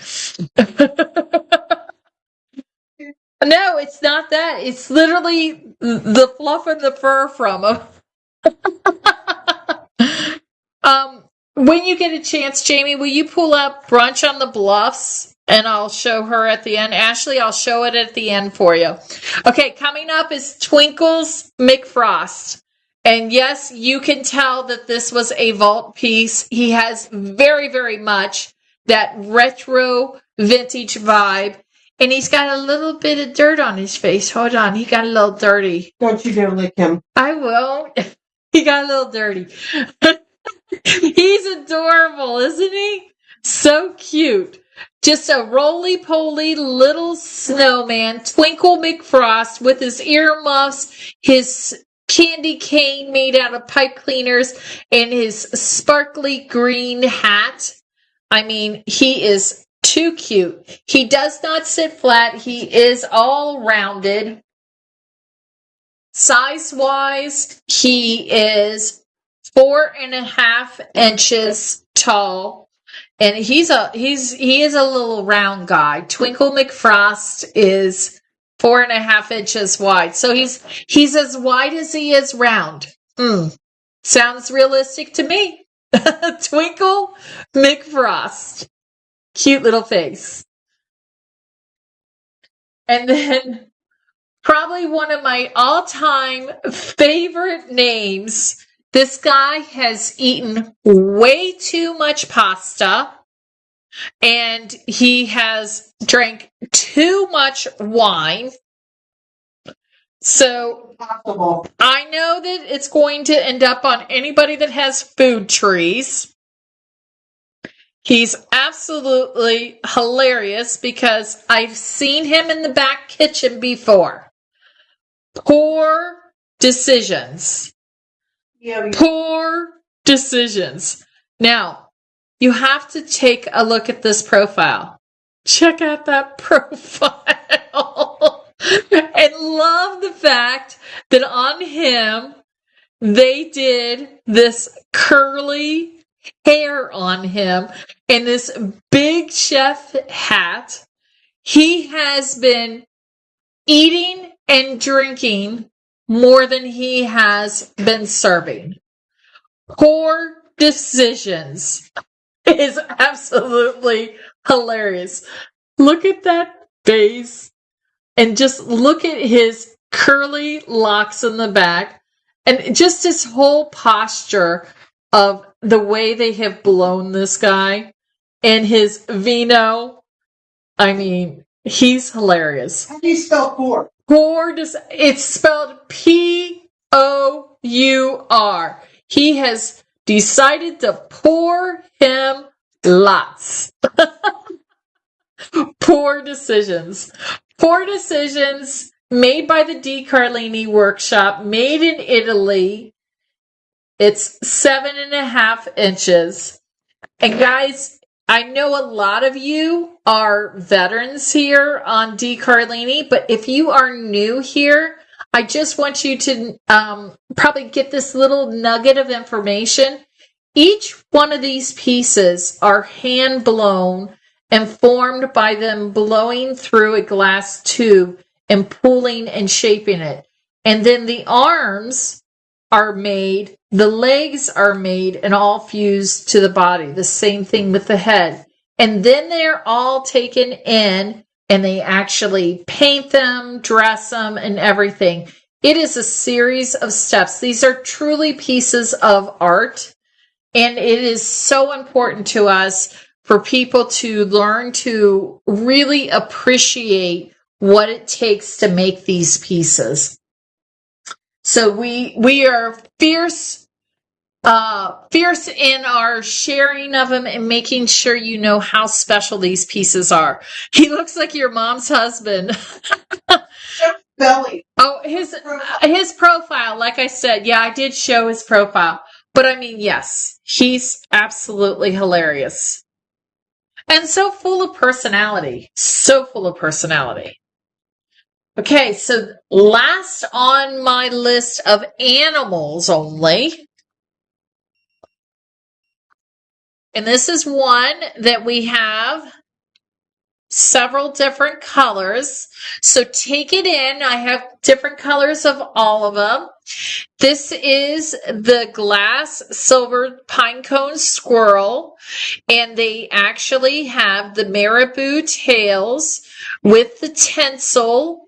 No, it's not that. It's literally the fluff and the fur from them. When you get a chance, Jamie, will you pull up Brunch on the Bluffs? And I'll show her at the end. Ashley, I'll show it at the end for you. Okay, coming up is Twinkles McFrost. And yes, you can tell that this was a vault piece. He has very, very much that retro vintage vibe. And he's got a little bit of dirt on his face. Hold on, he got a little dirty. Don't you dare lick him. I will. He got a little dirty. He's adorable, isn't he? So cute. Just a roly-poly little snowman, Twinkle McFrost, with his earmuffs, his candy cane made out of pipe cleaners, and his sparkly green hat. I mean, he is too cute. He does not sit flat. He is all rounded. Size-wise, he is 4.5 inches tall. And he is a little round guy. Twinkle McFrost is 4.5 inches wide. So he's as wide as he is round. Sounds realistic to me. Twinkle McFrost. Cute little face. And then probably one of my all-time favorite names. This guy has eaten way too much pasta, and he has drank too much wine. So I know that it's going to end up on anybody that has food trees. He's absolutely hilarious because I've seen him in the back kitchen before. Poor decisions. Poor decisions. Now, you have to take a look at this profile. Check out that profile. And love the fact that on him, they did this curly hair on him and this big chef hat. He has been eating and drinking more than he has been serving. Poor decisions is absolutely hilarious. Look at that face and just look at his curly locks in the back and just his whole posture of the way they have blown this guy and his vino. I mean, he's hilarious. How do you spell poor? Poor, it's spelled P-O-U-R. He has decided to pour him lots. Poor decisions. Poor decisions made by the D. Carlini workshop, made in Italy. It's 7.5 inches. And guys, I know a lot of you are veterans here on D. Carlini, but if you are new here, I just want you to probably get this little nugget of information. Each one of these pieces are hand blown and formed by them blowing through a glass tube and pulling and shaping it. And then the arms are made, the legs are made, and all fused to the body. The same thing with the head. And then they're all taken in and they actually paint them, dress them, and everything. It is a series of steps. These are truly pieces of art. And it is so important to us for people to learn to really appreciate what it takes to make these pieces. So we are fierce in our sharing of them and making sure you know how special these pieces are. He looks like your mom's husband. Belly. Oh, his profile, like I said, yeah, I did show his profile. But I mean, yes, he's absolutely hilarious. And so full of personality. So full of personality. Okay, so last on my list of animals only. And this is one that we have several different colors. So take it in. I have different colors of all of them. This is the glass silver pinecone squirrel. And they actually have the marabou tails with the tinsel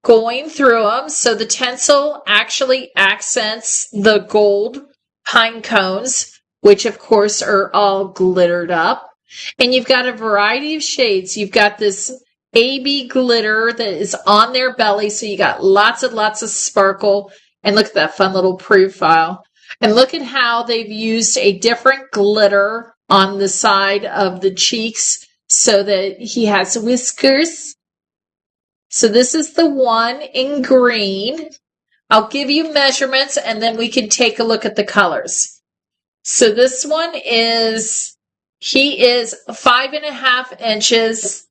going through them. So the tinsel actually accents the gold pine cones, which of course are all glittered up. And you've got a variety of shades. You've got this AB glitter that is on their belly. So you got lots and lots of sparkle. And look at that fun little profile. And look at how they've used a different glitter on the side of the cheeks so that he has whiskers. So this is the one in green. I'll give you measurements and then we can take a look at the colors. So this one he is 5.5 inches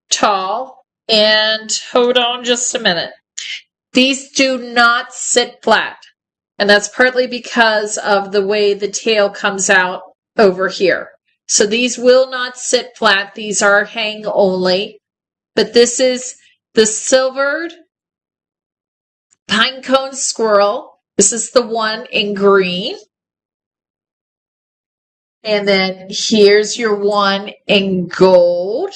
tall. And hold on just a minute. These do not sit flat. And that's partly because of the way the tail comes out over here. So these will not sit flat. These are hang only. But this is the silvered pinecone squirrel. This is the one in green. And then here's your one in gold.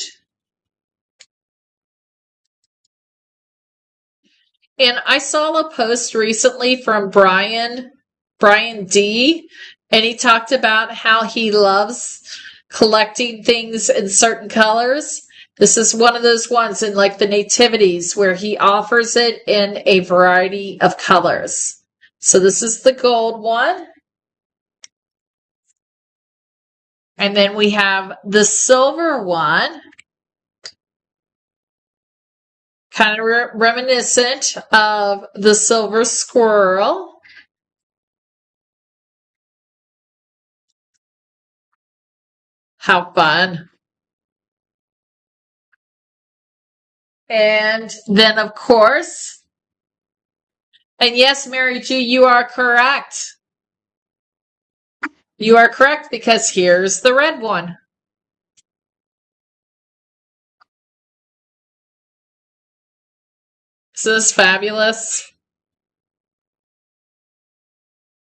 And I saw a post recently from Brian D. And he talked about how he loves collecting things in certain colors. This is one of those ones in like the nativities where he offers it in a variety of colors. So this is the gold one. And then we have the silver one. Kind of reminiscent of the silver squirrel. How fun. And then, of course, and yes, Mary G, you are correct. You are correct because here's the red one. This is fabulous.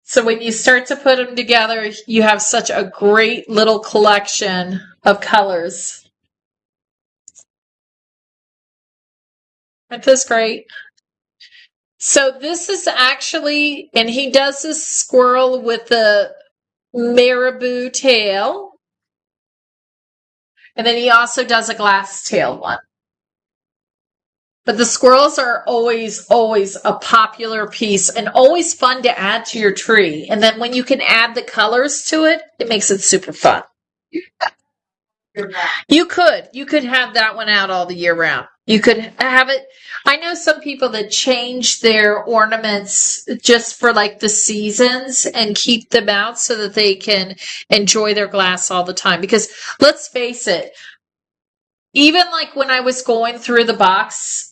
So when you start to put them together, you have such a great little collection of colors. Isn't this great? So this is actually, and he does this squirrel with the marabou tail. And then he also does a glass tail one. But the squirrels are always a popular piece and always fun to add to your tree. And then when you can add the colors to it, it makes it super fun. You could have that one out all the year round. You could have it. I know some people that change their ornaments just for like the seasons and keep them out so that they can enjoy their glass all the time. Because let's face it, even like when I was going through the box,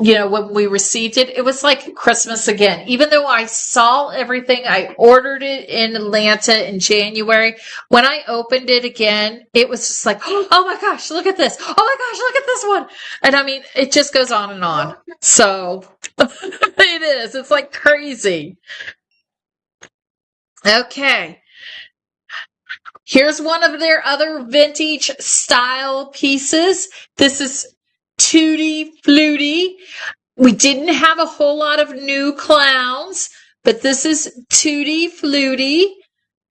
you know, when we received it, it was like Christmas again. Even though I saw everything, I ordered it in Atlanta in January. When I opened it again, it was just like, oh my gosh, look at this. Oh my gosh, look at this one. And I mean, it just goes on and on. So it is. It's like crazy. Okay. Here's one of their other vintage style pieces. This is Tutti Frutti. We didn't have a whole lot of new clowns, but this is Tutti Frutti,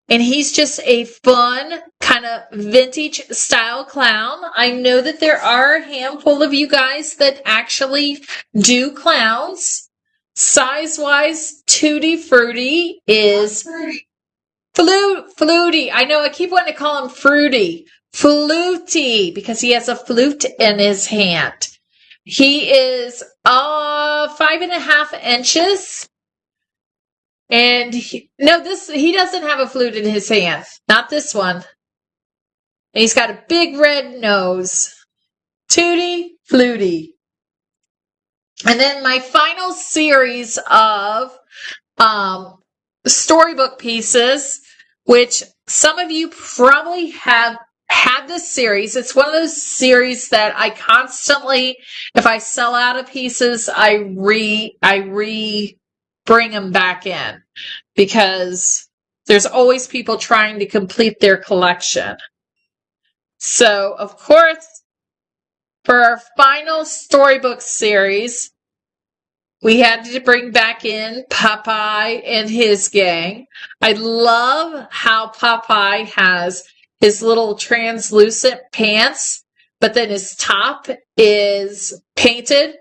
and he's just a fun kind of vintage style clown. I know that there are a handful of you guys that actually do clowns. Size-wise, Tutti Frutti is Fluty. I know I keep wanting to call him Fruity. Fluty, because he has a flute in his hand. He is 5.5 inches. And he doesn't have a flute in his hand. Not this one. And he's got a big red nose. Tutti Frutti. And then my final series of storybook pieces, which some of you probably have had this series. It's one of those series that I constantly, if I sell out of pieces, I bring them back in because there's always people trying to complete their collection. So, of course, for our final storybook series, we had to bring back in Popeye and his gang. I love how Popeye has his little translucent pants, but then his top is painted.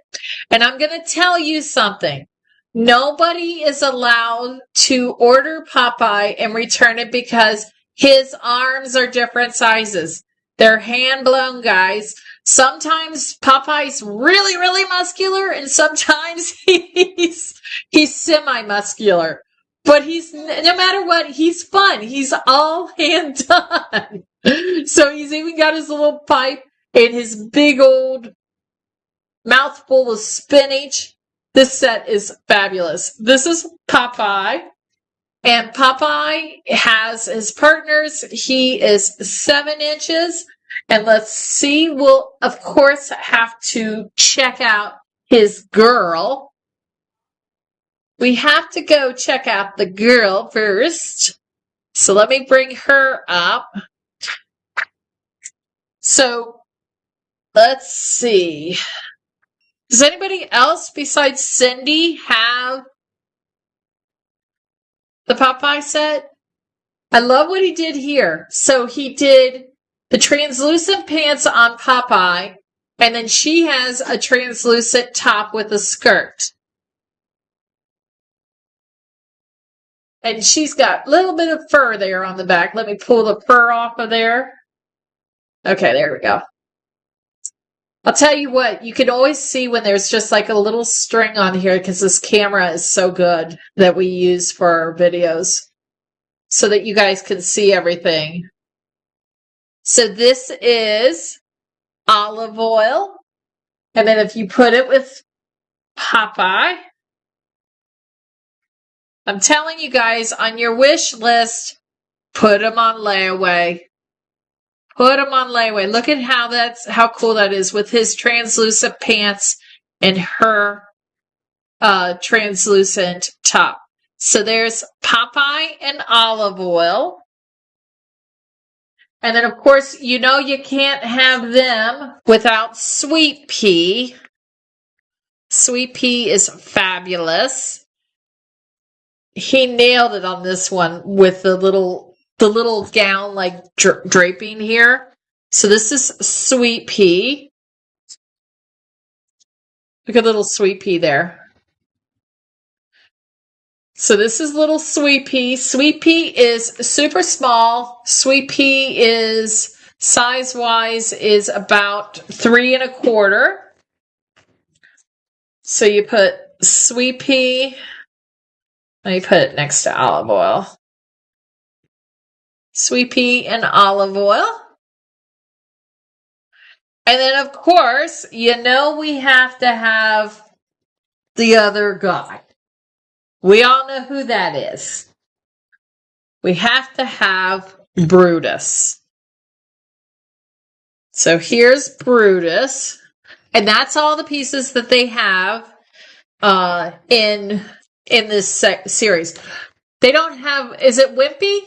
And I'm going to tell you something. Nobody is allowed to order Popeye and return it because his arms are different sizes. They're hand-blown, guys. Sometimes Popeye's really, really muscular, and sometimes he's semi-muscular. But no matter what, he's fun. He's all hand done. So he's even got his little pipe and his big old mouthful of spinach. This set is fabulous. This is Popeye. And Popeye has his partners. He is 7 inches. And let's see, we'll of course have to check out his girl. We have to go check out the girl first. So let me bring her up. So let's see. Does anybody else besides Cindy have the Popeye set? I love what he did here. So he did the translucent pants on Popeye, and then she has a translucent top with a skirt. And she's got a little bit of fur there on the back. Let me pull the fur off of there. Okay, there we go. I'll tell you what, you can always see when there's just like a little string on here because this camera is so good that we use for our videos so that you guys can see everything. So this is olive oil. And then if you put it with Popeye, I'm telling you guys, on your wish list, put them on layaway. Put them on layaway. Look at how cool that is with his translucent pants and her translucent top. So there's Popeye and olive oil. And then, of course, you know you can't have them without Sweet Pea. Sweet Pea is fabulous. He nailed it on this one with the little gown like draping here. So this is Sweet Pea. Look at little Sweet Pea there. So this is little Sweet Pea. Sweet Pea is super small. Sweet Pea is size-wise is about 3 1/4. So you put Sweet Pea. Let me put it next to olive oil. Sweet Pea and olive oil. And then, of course, you know we have to have the other guy. We all know who that is. We have to have Brutus. So here's Brutus. And that's all the pieces that they have in this series. They don't have... Is it Wimpy?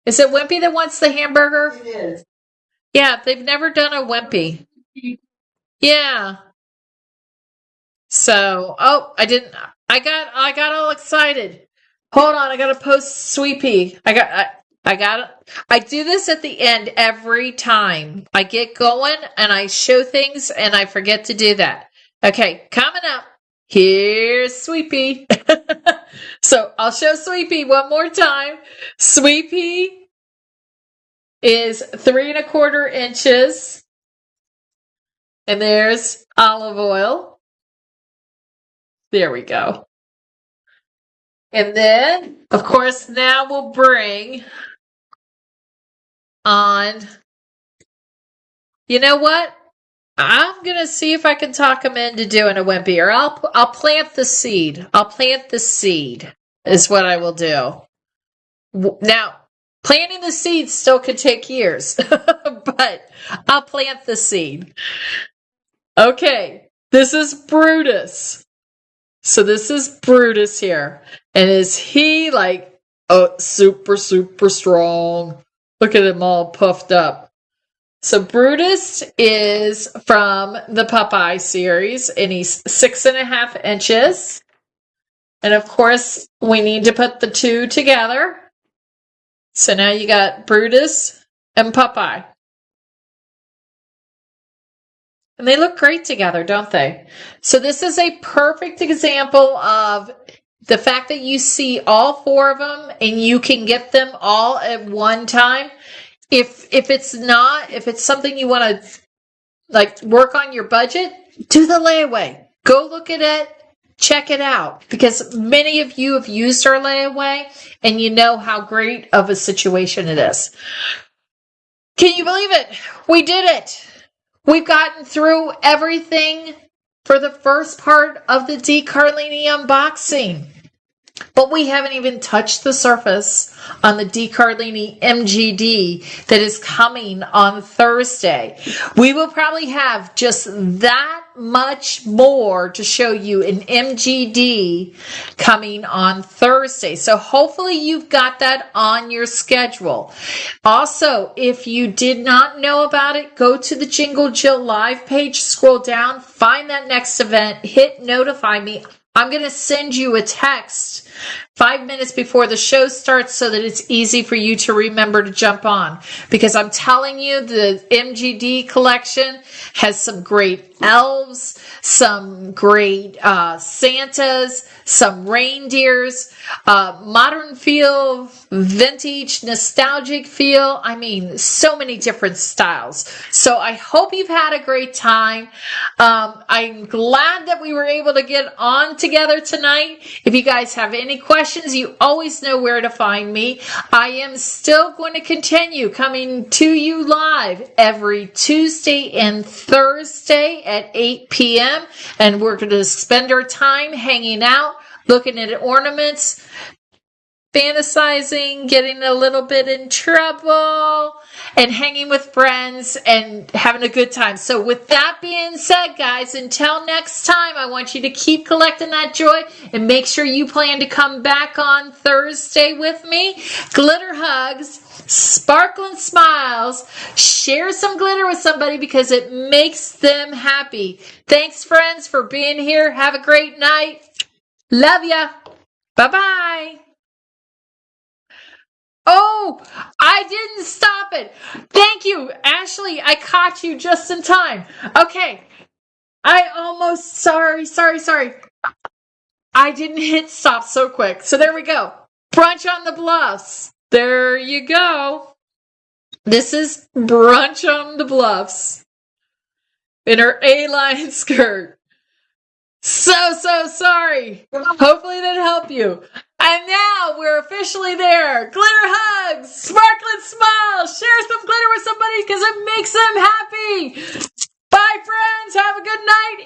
Is it Wimpy that wants the hamburger? It is. Yeah, they've never done a Wimpy. Yeah. So, I got all excited. Hold on, I gotta post Sweet Pea. I do this at the end every time. I get going and I show things and I forget to do that. Okay, coming up. Here's Sweet Pea. So I'll show Sweet Pea one more time. Sweet Pea is 3 1/4 inches. And there's olive oil. There we go. And then, of course, now we'll bring on, you know what? I'm going to see if I can talk him into doing a Wimpy, or I'll plant the seed. I'll plant the seed is what I will do. Now, planting the seed still could take years, but I'll plant the seed. Okay, this is Brutus. So this is Brutus here. And is he like, super, super strong? Look at him all puffed up. So Brutus is from the Popeye series, and he's 6.5 inches. And of course, we need to put the two together. So now you got Brutus and Popeye. And they look great together, don't they? So this is a perfect example of the fact that you see all four of them and you can get them all at one time. If it's something you want to like work on your budget, do the layaway. Go look at it, check it out, because many of you have used our layaway and you know how great of a situation it is. Can you believe it? We did it. We've gotten through everything for the first part of the Carlini unboxing. But we haven't even touched the surface on the Carlini MGD that is coming on Thursday. We will probably have just that much more to show you in MGD coming on Thursday. So hopefully you've got that on your schedule. Also, if you did not know about it, go to the Jingle Jill live page, scroll down, find that next event, hit notify me. I'm going to send you a text 5 minutes before the show starts so that it's easy for you to remember to jump on. Because I'm telling you, the MGD collection has some great elves, some great Santas, some reindeers, modern feel, vintage, nostalgic feel. I mean, so many different styles. So I hope you've had a great time. I'm glad that we were able to get on together tonight. If you guys have any questions, you always know where to find me. I am still going to continue coming to you live every Tuesday and Thursday at 8 p.m. And we're going to spend our time hanging out, looking at ornaments, fantasizing, getting a little bit in trouble, and hanging with friends and having a good time. So with that being said, guys, until next time, I want you to keep collecting that joy and make sure you plan to come back on Thursday with me. Glitter hugs, sparkling smiles, share some glitter with somebody because it makes them happy. Thanks, friends, for being here. Have a great night. Love ya. Bye-bye. Oh, I didn't stop it. Thank you, Ashley. I caught you just in time. Okay. Sorry. I didn't hit stop so quick. So there we go. Brunch on the Bluffs. There you go. This is Brunch on the Bluffs in her A-line skirt. So sorry. Hopefully that helped you. And now we're officially there. Glitter hugs, sparkling smiles, share some glitter with somebody because it makes them happy. Bye, friends. Have a good night.